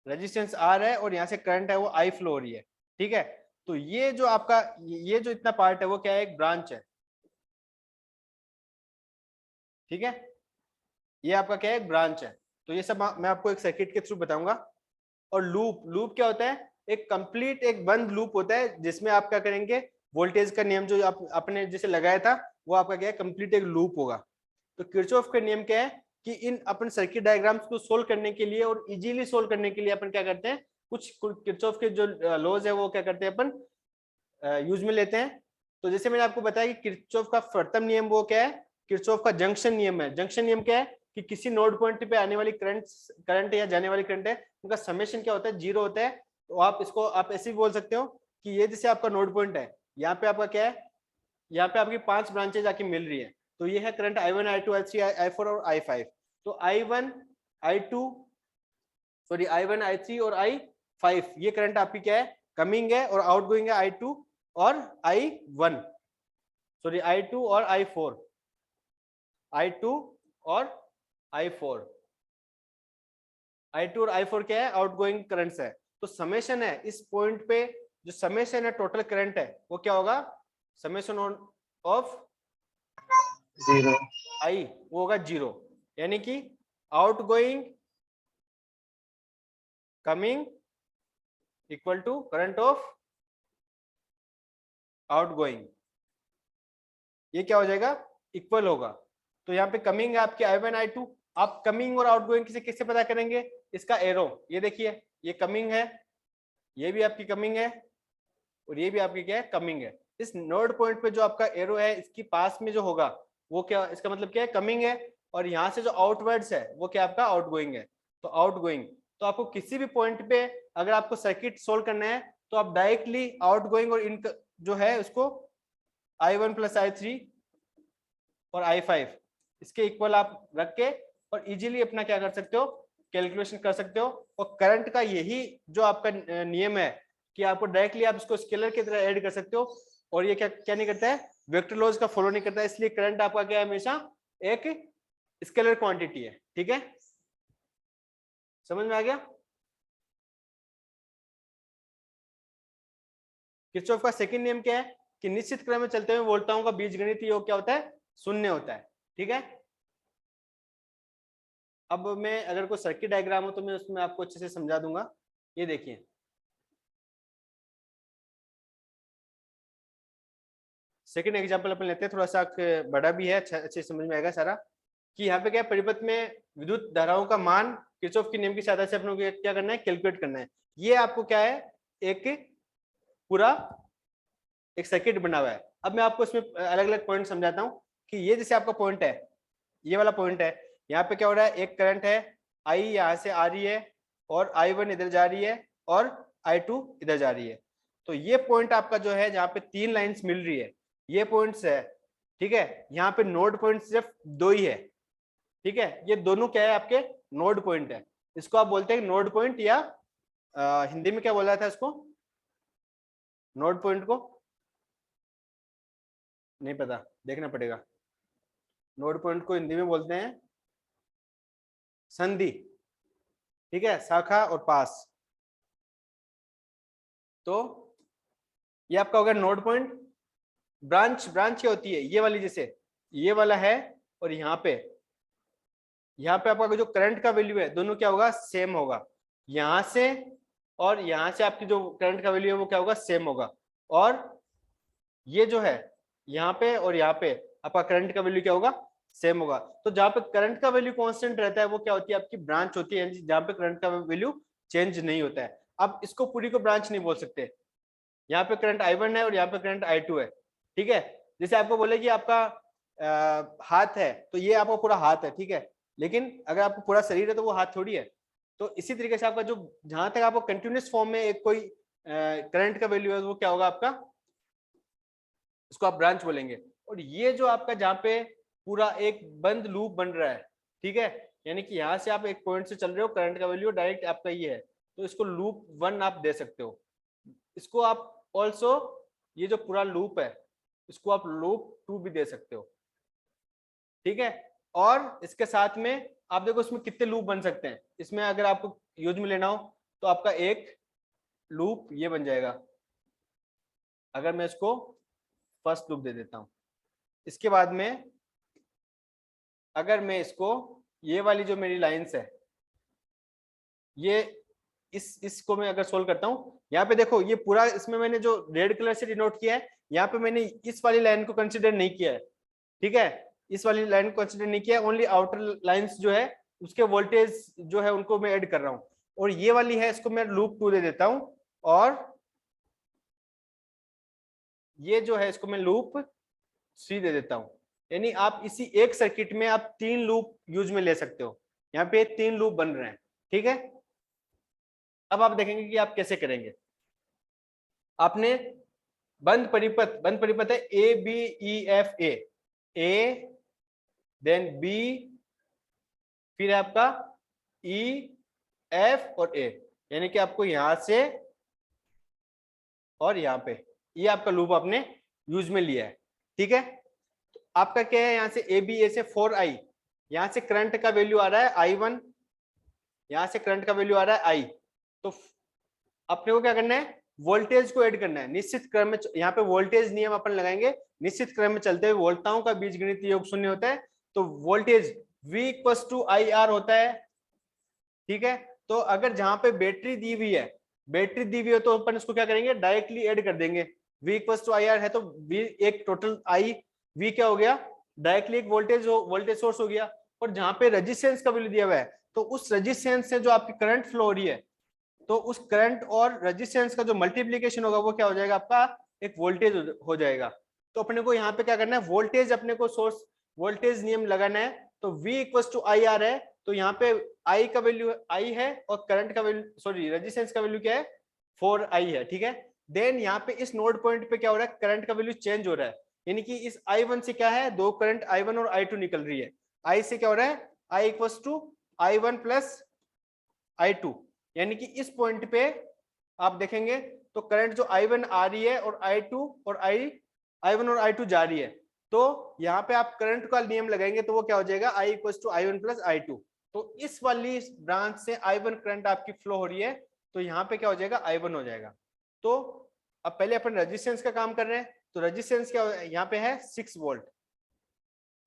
रेजिस्टेंस R है और यहाँ से करंट है वो I फ्लो हो रही है, ठीक है। तो ये जो आपका ये जो इतना पार्ट है वो क्या है, एक ब्रांच है, ठीक है। ये आपका क्या है, एक ब्रांच है। तो ये सब मैं आपको एक सर्किट के थ्रू बताऊंगा। और लूप, लूप क्या होता है, एक कंप्लीट एक बंद लूप होता है जिसमें आप क्या करेंगे, वोल्टेज का नियम जो आप अपने जैसे लगाया था वो आपका क्या है, कंप्लीट एक लूप होगा। तो किरचॉफ का नियम क्या है कि इन अपन सर्किट डायग्राम्स को सोल्व करने के लिए और इजीली सोल्व करने के लिए अपन क्या करते हैं, कुछ किरचॉफ के जो लॉज है वो क्या करते हैं अपन यूज में लेते हैं। तो जैसे मैंने आपको बताया कि किरचॉफ का प्रथम नियम वो क्या है, किरचॉफ का जंक्शन नियम है। जंक्शन नियम क्या है कि किसी नोड पॉइंट पे आने वाली करंट या जाने वाली करंट है उनका समेशन क्या होता है, 0 होता है। तो आप इसको आप ऐसे भी बोल सकते हो कि ये जैसे आपका नोड पॉइंट है, यहाँ पे आपका क्या है, यहाँ पे आपकी 5 ब्रांचेज आके मिल रही है। तो ये है current I1 I2 I3 I4 और I5। तो I1 I2 sorry I1 I3 और I5 ये करंट आपकी क्या है, कमिंग है, और आउटगोइंग है I2 और I1 सॉरी I2 और I4, I2 और I4, I2 और I4 क्या है, आउटगोइंग करंट्स है। तो समेशन है इस पॉइंट पे, जो समेशन है टोटल करंट है वो क्या होगा, समेशन ऑफ 0 I वो होगा 0, यानी कि outgoing coming equal to current of outgoing, ये क्या हो जाएगा, इक्वल होगा। तो यहाँ पे कमिंग है आपके I1 I2, आप कमिंग और आउटगोइंग किसे किससे पता करेंगे, इसका एरो, ये देखिए ये कमिंग है, ये भी आपकी कमिंग है और ये भी आपकी क्या है, कमिंग है। इस नोड पॉइंट पे जो आपका एरो है इसकी पास में जो होगा वो क्या, इसका मतलब क्या है, कमिंग है। और यहाँ से जो आउटवर्ड्स है वो क्या आपका आउटगोइंग है। तो आउटगोइंग, तो आपको किसी भी पॉइंट पे अगर आपको सर्किट सोल्व करना है तो आप डायरेक्टली आउटगोइंग और इन जो है उसको I1 + I3 और I5 इसके इक्वल आप रख के और इजीली अपना क्या कर सकते हो, कैलकुलेशन कर सकते हो। और करंट का यही जो आपका नियम है कि आपको डायरेक्टली आप इसको स्केलर की तरह ऐड कर सकते हो, और ये क्या क्या नहीं करता है, वेक्टर लॉज का फॉलो नहीं करता है। इसलिए करंट आपका क्या है, हमेशा एक स्केलर क्वांटिटी है। ठीक है, समझ में आ गया। किरचॉफ का सेकंड नियम क्या है कि निश्चित क्रम में चलते हुए वोल्टाओं का बीजगणितीय योग क्या होता है, शून्य होता है। ठीक है, अब मैं अगर कोई सर्किट डायग्राम हो तो मैं उसमें आपको अच्छे से समझा दूंगा। ये देखिए, सेकंड एग्जांपल अपन लेते हैं, थोड़ा सा बड़ा भी है, अच्छे समझ में आएगा सारा। कि यहाँ पे क्या परिपथ में विद्युत धाराओं का मान किरचॉफ के नियम की सहायता से अपने को क्या करना है, कैलकुलेट करना है। ये आपको क्या है, एक पूरा एक सर्किट बना हुआ है। अब मैं आपको इसमें अलग अलग पॉइंट समझाता हूँ कि ये जैसे आपका पॉइंट है, ये वाला पॉइंट है, यहाँ पे क्या हो रहा है, एक करंट है I यहाँ से आ रही है और I1 इधर जा रही है और I2 इधर जा रही है। तो ये पॉइंट आपका जो है जहाँ पे 3 लाइंस मिल रही है, ये पॉइंट्स है। ठीक है, यहाँ पे नोड पॉइंट सिर्फ 2 ही है। ठीक है, ये दोनों क्या है, आपके नोड पॉइंट है। इसको आप बोलते हैं नोड पॉइंट, या हिंदी में क्या बोला था इसको, नोड पॉइंट को नहीं पता, देखना पड़ेगा। नोड पॉइंट को हिंदी में बोलते हैं संधि। ठीक है, शाखा और पास। तो ये आपका होगा नोड पॉइंट। ब्रांच, ब्रांच क्या होती है, ये वाली, जैसे ये वाला है और यहाँ पे आपका जो करंट का वैल्यू है दोनों क्या होगा, सेम होगा। यहाँ से और यहाँ से आपकी जो करंट का वैल्यू है वो क्या होगा, सेम होगा। और ये जो है यहाँ पे और यहाँ पे आपका करंट का वैल्यू क्या होगा, सेम होगा। तो जहाँ पे करंट का वैल्यू कांस्टेंट रहता है वो क्या होती है, आपकी ब्रांच होती है, जहाँ पे करंट का वैल्यू चेंज नहीं होता है। अब इसको पूरी को ब्रांच नहीं बोल सकते। यहाँ पे करंट I1 है और यहाँ पे करंट I2 है। ठीक है, जैसे आपको बोले कि आपका हाथ है तो ये आपका पूरा हाथ है। ठीक है, लेकिन अगर आपको पूरा शरीर है तो वो हाथ थोड़ी है। तो इसी तरीके से आपका जो जहां तक आपको कंटिन्यूस फॉर्म में एक कोई करंट का वैल्यू है वो क्या होगा आपका, इसको आप ब्रांच बोलेंगे। और ये जो आपका जहाँ पे पूरा एक बंद लूप बन रहा है, ठीक है, यानी कि यहाँ से आप एक पॉइंट से चल रहे हो, करंट का वैल्यू डायरेक्ट आपका ये है, तो इसको लूप 1 आप दे सकते हो। इसको आप ऑल्सो ये जो पूरा लूप है इसको आप लूप 2 भी दे सकते हो। ठीक है, और इसके साथ में आप देखो इसमें कितने लूप बन सकते हैं। इसमें अगर आपको यूज में लेना हो तो आपका एक लूप ये बन जाएगा। अगर मैं इसको फर्स्ट लूप दे देता हूं, इसके बाद में अगर मैं इसको ये वाली जो मेरी लाइंस है ये इसको मैं अगर सोल्व करता हूं, यहाँ पे देखो ये पूरा, इसमें मैंने जो रेड कलर से डिनोट किया है यहाँ पे मैंने इस वाली लाइन को कंसिडर नहीं किया है। ठीक है, इस वाली लाइन को कंसिडर नहीं किया, ओनली आउटर लाइंस जो है उसके वोल्टेज जो है उनको मैं ऐड कर रहा हूं। और ये वाली है इसको मैं लूप 2 दे देता हूं, और ये जो है इसको मैं लूप 3 दे देता हूं। यानी आप इसी एक सर्किट में आप 3 लूप यूज में ले सकते हो। यहाँ पे 3 लूप बन रहे हैं। ठीक है, अब आप देखेंगे कि आप कैसे करेंगे। आपने बंद परिपथ है A B E F, A then B, फिर आपका ई एफ और ए, यानी कि आपको यहां से और यहाँ पे ये आपका लूप आपने यूज में लिया है। ठीक है, तो आपका क्या है, यहाँ से ए बी, ए से 4i, यहाँ से करंट का वैल्यू आ रहा है I1, यहाँ से करंट का वैल्यू आ रहा है I। तो अपने को क्या करना है, वोल्टेज को ऐड करना है निश्चित क्रम में। यहाँ पे वोल्टेज नियम अपन लगाएंगे, निश्चित क्रम में चलते हुए वोल्टाओं का बीजगणितीय योग शून्य होता है। तो वोल्टेज V = IR होता है। ठीक है, तो अगर जहां पे बैटरी दी हुई है, बैटरी दी हुई है तो अपन इसको क्या करेंगे, डायरेक्टली ऐड कर देंगे। V = IR है तो V एक टोटल I, V क्या हो गया, डायरेक्टली एक वोल्टेज सोर्स हो गया। और जहां पे रेजिस्टेंस का वैल्यू दिया हुआ है तो उस रेजिस्टेंस से जो आपकी करंट फ्लो हो रही है, तो उस करंट और रेजिस्टेंस का जो मल्टीप्लीकेशन होगा वो क्या हो जाएगा, आपका एक वोल्टेज हो जाएगा। तो अपने को यहाँ पे क्या करना है, वोल्टेज अपने को सोर्स वोल्टेज नियम लगाना है तो V इक्वल्स टू आई आ रहा है, तो यहाँ पे I का वैल्यू I है और करंट का वैल्यू सॉरी रेजिस्टेंस का वैल्यू क्या है 4I है, ठीक है। देन यहाँ पे इस नोड पॉइंट पे क्या हो रहा है, करंट का वैल्यू चेंज हो रहा है, यानी कि इस I1 से क्या है, दो करंट I1 और I2 निकल रही है। I से क्या हो रहा है, I equals to I1 plus I2, यानी कि इस पॉइंट पे आप देखेंगे तो करंट जो I1 आ रही है और I2 और I1 और I2 जा रही है, तो यहाँ पे आप करंट का नियम लगाएंगे तो वो क्या हो जाएगा, I equals to I1 plus I2। तो इस वाली ब्रांच से I1 करंट आपकी फ्लो हो रही है, तो यहाँ पे क्या हो जाएगा, I1 हो जाएगा। तो अब पहले अपन रेजिस्टेंस का काम कर रहे हैं, तो रेजिस्टेंस क्या यहाँ पे है 6 वोल्ट,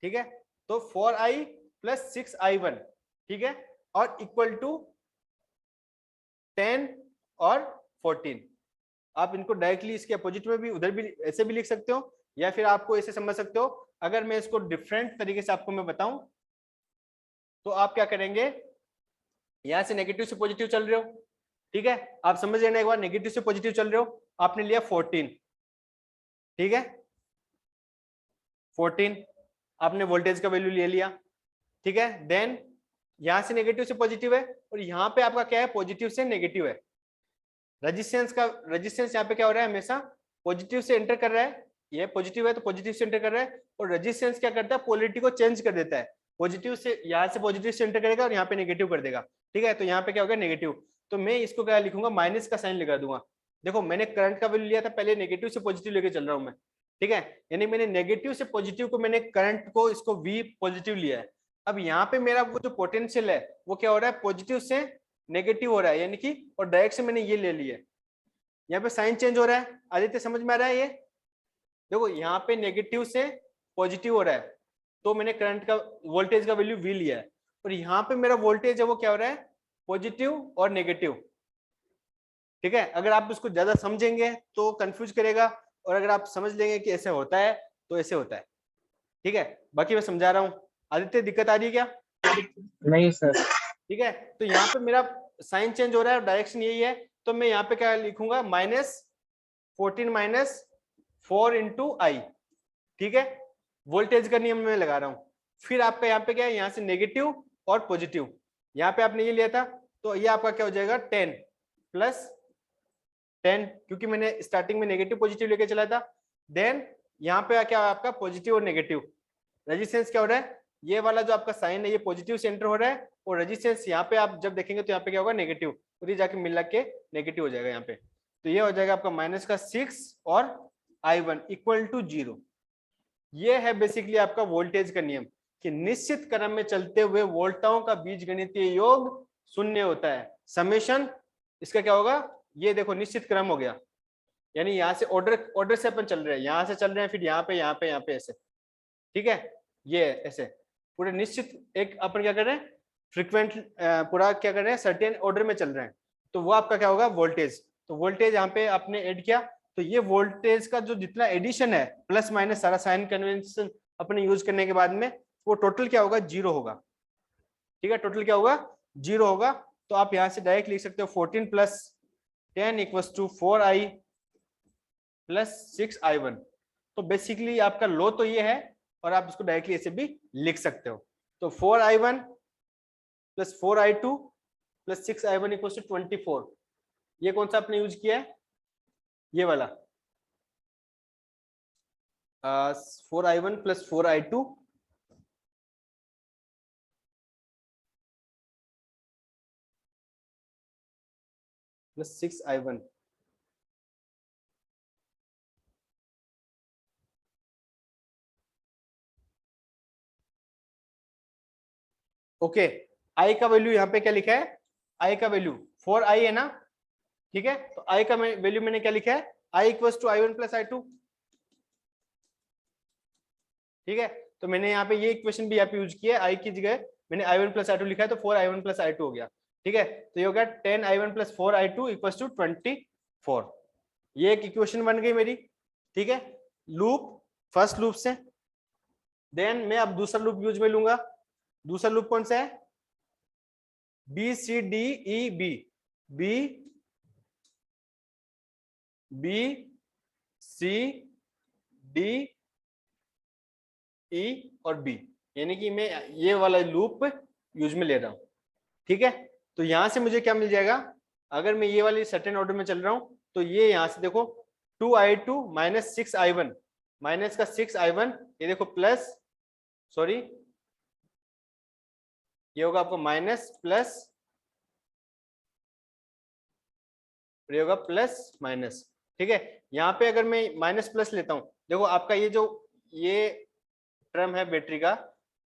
ठीक है। तो 4I प्लस 6I1, ठीक है, और इक्वल टू 10 और 14। आप इनको डायरेक्टली इसके अपोजिट में भी उधर भी ऐसे भी लिख सकते हो, या फिर आपको ऐसे समझ सकते हो। अगर मैं इसको डिफरेंट तरीके से आपको मैं बताऊं तो आप क्या करेंगे, यहां से नेगेटिव से पॉजिटिव चल रहे हो, ठीक है, आप समझ लेना एक बार, नेगेटिव से पॉजिटिव चल रहे हो, आपने लिया 14, ठीक है, 14 आपने वोल्टेज का वैल्यू ले लिया, ठीक है। देन यहां से नेगेटिव से पॉजिटिव है और यहाँ पे आपका क्या है, पॉजिटिव से नेगेटिव है। रेजिस्टेंस यहाँ पे क्या हो रहा है, हमेशा पॉजिटिव से एंटर कर रहा है, ये पॉजिटिव है तो पॉजिटिव से एंटर कर रहा है, और रेजिस्टेंस क्या करता है, पोलैरिटी को चेंज कर देता है, पॉजिटिव से यहाँ से पॉजिटिव से एंटर करेगा और यहाँ पे नेगेटिव कर देगा, ठीक है। तो यहाँ पे क्या होगा, नेगेटिव, तो मैं इसको क्या लिखूंगा, माइनस का साइन लगा दूंगा। देखो मैंने करंट का वैल्यू लिया था, पहले नेगेटिव से पॉजिटिव लेके चल रहा हूँ मैं, ठीक है, यानी मैंने नेगेटिव से पॉजिटिव को, मैंने करंट को इसको V पॉजिटिव लिया है। अब यहाँ पे मेरा वो जो पोटेंशियल है वो क्या हो रहा है, पॉजिटिव से नेगेटिव हो रहा है, यानी कि और डायरेक्ट से मैंने ये ले लिया, यहाँ पे साइन चेंज हो रहा है। आदित्य समझ में आ रहा है ये, देखो यहाँ पे नेगेटिव से पॉजिटिव हो रहा है, तो मैंने करंट का वोल्टेज का वैल्यू V लिया है, और यहाँ पे मेरा वोल्टेज है वो क्या हो रहा है, पॉजिटिव और नेगेटिव, ठीक है। अगर आप इसको ज्यादा समझेंगे तो कंफ्यूज करेगा, और अगर आप समझ लेंगे कि ऐसे होता है तो ऐसे होता है, ठीक है। बाकी मैं समझा रहा हूँ, आदित्य दिक्कत आ रही है क्या? नहीं सर। ठीक है, तो यहाँ पे मेरा साइन चेंज हो रहा है और डायरेक्शन यही है, तो मैं यहाँ पे क्या लिखूंगा, -14 माइनस 4 इंटू आई, ठीक है, वोल्टेज का नियम मैं लगा रहा हूँ। फिर आपका यहाँ पे क्या है, यहाँ से नेगेटिव और पॉजिटिव, यहाँ पे आपने ये लिया था, तो ये आपका क्या हो जाएगा 10 प्लस 10, क्योंकि मैंने स्टार्टिंग में नेगेटिव पॉजिटिव लेके चला था। देन यहाँ पे क्या आपका पॉजिटिव और नेगेटिव, रेजिस्टेंस क्या हो रहा है, ये वाला जो आपका साइन है ये पॉजिटिव से एंटर हो रहा है, और रेजिस्टेंस यहाँ पे आप जब देखेंगे तो यहाँ पे क्या होगा, नेगेटिव, और ये जाके मिला के नेगेटिव हो जाएगा यहाँ पे, तो ये हो जाएगा आपका -6 और I1 इक्वल टू 0। ये है बेसिकली आपका वोल्टेज का नियम, कि निश्चित क्रम में चलते हुए वोल्टाओं का बीजगणितीय योग शून्य होता है। समेशन इसका क्या होगा, ये देखो निश्चित क्रम हो गया, यानी यहाँ से ऑर्डर से अपन चल रहे हैं, यहाँ से चल रहे हैं, फिर यहाँ पे ऐसे, ठीक है, ये ऐसे पूरे निश्चित एक अपन क्या कर रहे हैं, फ्रीक्वेंट पूरा क्या कर रहे हैं, सर्टेन ऑर्डर में चल रहे हैं, तो वो आपका क्या होगा, वोल्टेज। तो वोल्टेज यहाँ पे आपने ऐड किया, तो ये वोल्टेज का जो जितना एडिशन है, प्लस माइनस सारा साइन कन्वेंशन अपने यूज करने के बाद में, वो टोटल क्या होगा, 0 होगा, ठीक है, टोटल क्या होगा, 0 होगा। तो आप यहाँ से डायरेक्ट लिख सकते हो 14 plus 10 equals to 4I plus 6I1। तो बेसिकली आपका लो तो ये है, और आप इसको डायरेक्टली ऐसे भी लिख सकते हो। तो 4I1 plus 4I2 plus 6I1 equals to 24। ये कौन सा आपने यूज किया है, ये वाला 4I1 plus 4I2 plus 6I1। Okay, आई का वैल्यू यहाँ पे क्या लिखा है, आई का वैल्यू 4I है ना, ठीक है, तो आई का वैल्यू मैंने क्या लिखा है, I equals to I1 plus I2, ठीक है। तो मैंने यहाँ पे ये इक्वेशन भी यहाँ पे यूज किया है, आई की जगह मैंने I1 प्लस I2 लिखा है, तो 4I1 प्लस I2 हो गया, ठीक है। तो ये हो गया 10I1 plus 4I2 equals to 24। ये एक इक्वेशन बन गई मेरी, ठीक है, लूप फर्स्ट लूप से। देन मैं अब दूसरा लूप यूज में लूंगा। दूसरा लूप कौन सा है, BCDEB, BCDE और B, यानी कि मैं ये वाला लूप यूज में ले रहा हूँ, ठीक है। तो यहाँ से मुझे क्या मिल जाएगा, अगर मैं ये वाली सर्टेन ऑर्डर में चल रहा हूँ तो ये यहाँ से देखो 2i2 माइनस 6i1, माइनस का 6i1, ये देखो प्लस, सॉरी ये होगा आपको माइनस प्लस, ये होगा प्लस माइनस, ठीक है। यहाँ पे अगर मैं माइनस प्लस लेता हूँ, देखो आपका ये जो ये टर्म है बैटरी का,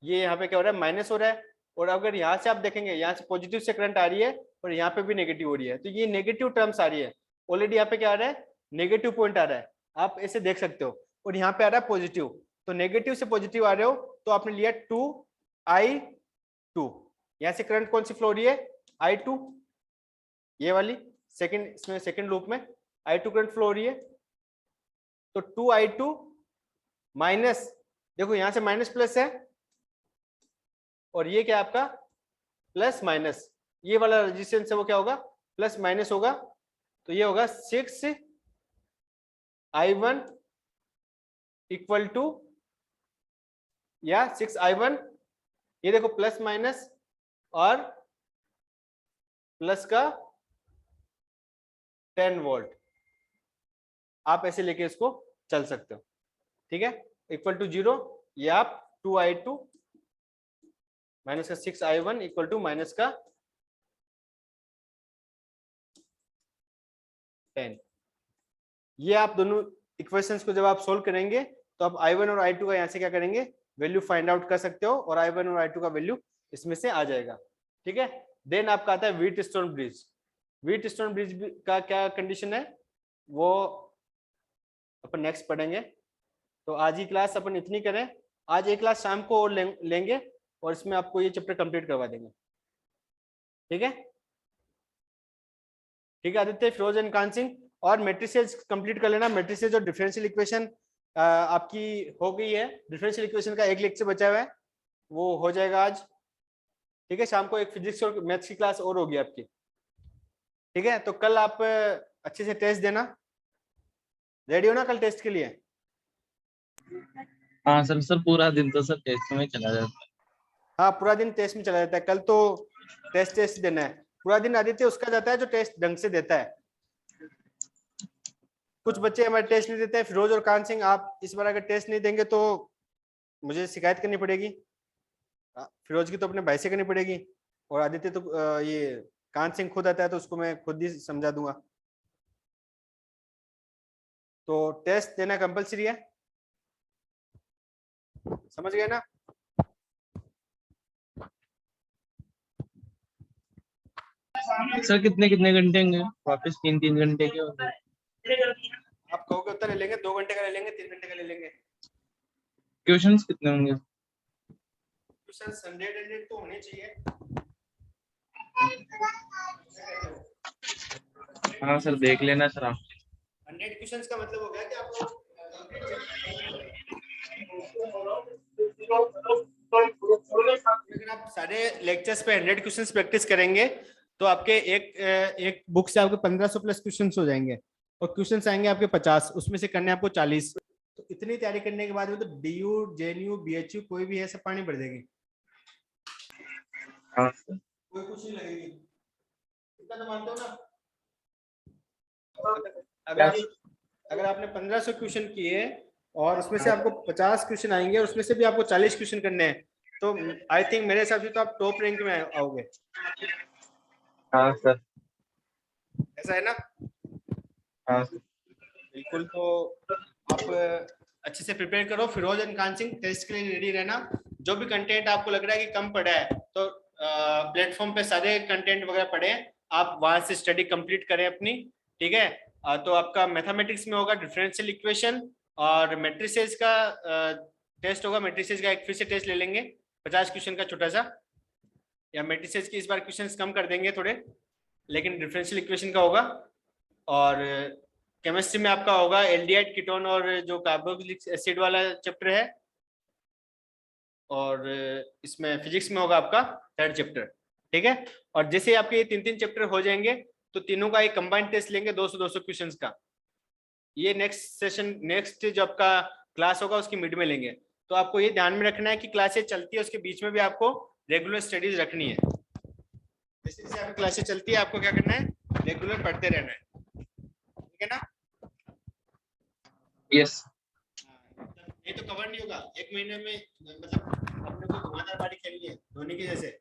ये यहाँ पे क्या हो रहा है, माइनस हो रहा है। और अगर यहाँ से आप देखेंगे, यहाँ से पॉजिटिव से करंट आ रही है और यहाँ पे भी नेगेटिव हो रही है, तो ये नेगेटिव टर्म्स आ रही है। ऑलरेडी यहाँ पे क्या आ रहा है, नेगेटिव पॉइंट आ रहा है, आप ऐसे देख सकते हो। और यहाँ पे आ रहा है पॉजिटिव, तो नेगेटिव से पॉजिटिव आ रहे हो तो आपने लिया 2i2। यहाँ से करंट कौन सी फ्लो हो रही है, i2, ये वाली सेकंड, इसमें सेकंड लूप में i2 करंट फ्लो हो रही है। तो 2i2 माइनस, देखो यहां से माइनस प्लस है और ये क्या आपका प्लस माइनस, ये वाला रेजिस्टेंस है वो क्या होगा, प्लस माइनस होगा। तो ये होगा 6i1 इक्वल टू, या 6i1, ये देखो प्लस माइनस और प्लस का 10 वोल्ट, आप ऐसे लेके इसको चल सकते हो, ठीक है। इक्वल टू 0, ये आप 2i2 माइनस का 6i1 इक्वल टू माइनस का 10। ये आप दोनों इक्वेशंस को जब आप सोल्व करेंगे तो आप i1 और i2 का यहाँ से क्या करेंगे, वैल्यू फाइंड आउट कर सकते हो, और i1 और i2 का वैल्यू इसमें से आ जाएगा, ठीक है। देन आपका आता है व्हीटस्टोन ब्रिज। व्हीटस्टोन ब्रिज का क्या कंडीशन है वो अपन नेक्स्ट पढ़ेंगे। तो आज ही क्लास अपन इतनी करें, आज एक क्लास शाम को और लेंगे और इसमें आपको ये चैप्टर कंप्लीट करवा देंगे, ठीक है। ठीक है आदित्य, फिरोज एंड कान सिंह, और मैट्रिसेस कंप्लीट कर लेना। मैट्रिसेस और डिफरेंशियल इक्वेशन आपकी हो गई है, डिफरेंशियल इक्वेशन का एक लेक्चर बचा हुआ है, वो हो जाएगा आज, ठीक है। शाम को एक फिजिक्स और मैथ्स की क्लास और होगी आपकी, ठीक है। तो कल आप अच्छे से टेस्ट देना, रेडी हो ना कल टेस्ट के लिए? हाँ सर, सर पूरा दिन तो सर टेस्ट में चला जाता है। हाँ पूरा दिन टेस्ट में चला जाता है, कल तो टेस्ट देना है पूरा दिन। आदित्य उसका जाता है जो टेस्ट ढंग से देता है, कुछ बच्चे हमारे टेस्ट नहीं देते हैं। फिरोज और कान सिंह, आप इस बार अगर टेस्ट नहीं देंगे तो मुझे शिकायत करनी पड़ेगी। फिरोज की तो अपने भाई से करनी पड़ेगी, और आदित्य तो ये कान सिंह खुद आता है तो उसको मैं खुद ही समझा दूंगा। तो टेस्ट देना कंपलसरी है, समझ गए ना? सर कितने कितने घंटे होंगे वापस? 3-3 घंटे के होंगे? आप कहोगे उतना ले लेंगे, 2 घंटे का ले लेंगे, 3 घंटे का ले लेंगे। क्वेश्चंस कितने होंगे? क्वेश्चन 100 तो होने चाहिए। हाँ सर देख लेना सर आप। 100 क्वेश्चंस का मतलब हो गया कि आपको अगर आप सारे लेक्चर्स पे 100 क्वेश्चंस प्रैक्टिस करेंगे तो आपके एक बुक से आपके 1500 प्लस क्वेश्चंस हो जाएंगे, और क्वेश्चंस आएंगे आपके 50, उसमें से करने आपको 40। तो इतनी तैयारी करने के बाद में तो DU, JNU, BHU कोई भी है सब पानी भर देगी। हाँ कोई कुछ नहीं लगेगी, इतना तो मानते हो ना? अगर आपने 1500 क्वेश्चन किए और उसमें से आपको 50 क्वेश्चन आएंगे और उसमें से भी आपको 40 क्वेश्चन करने हैं, तो आई थिंक मेरे हिसाब से तो आप टॉप रैंक में आओगे। हाँ सर, ऐसा है ना? हाँ बिल्कुल। तो आप अच्छे से प्रिपेयर करो। फिरोज एंड कान सिंह, टेस्ट के लिए रेडी रहना। जो भी कंटेंट आपको लग रहा है कि कम पड़ा है तो प्लेटफॉर्म पे सारे कंटेंट वगैरह पढ़े, आप वहां से स्टडी कंप्लीट करें अपनी, ठीक है। तो आपका मैथमेटिक्स में होगा डिफरेंशियल इक्वेशन, और मैट्रिसेस का टेस्ट होगा। मैट्रिसेस का एक फिर से टेस्ट ले लेंगे 50 क्वेश्चन का छोटा सा, या मैट्रिसेस की इस बार क्वेश्चंस कम कर देंगे थोड़े, लेकिन डिफरेंशियल इक्वेशन का होगा। और केमिस्ट्री में आपका होगा एल्डिहाइड, कीटोन और जो कार्बोक्सिलिक एसिड वाला चैप्टर है, और इसमें फिजिक्स में होगा आपका 3rd चैप्टर, ठीक है। और जैसे आपके ये 3-3 चैप्टर हो जाएंगे तो तीनों का एक कंबाइंड टेस्ट लेंगे 200-200 क्वेश्चंस का। ये नेक्स्ट सेशन, नेक्स्ट जो आपका क्लास होगा उसकी मिड में लेंगे। तो आपको ये ध्यान में रखना है कि क्लासेस चलती है उसके बीच में भी आपको रेगुलर स्टडीज रखनी है। जैसे जैसे आपकी क्लासेस चलती है आपको क्या करना है, रेगुलर पढ़ते रहना है, ठीक है ना। यस नहीं तो कवर नहीं होगा, एक महीने में मतलब अपने को धुआंधार पारी खेलनी है धोनी की जैसे,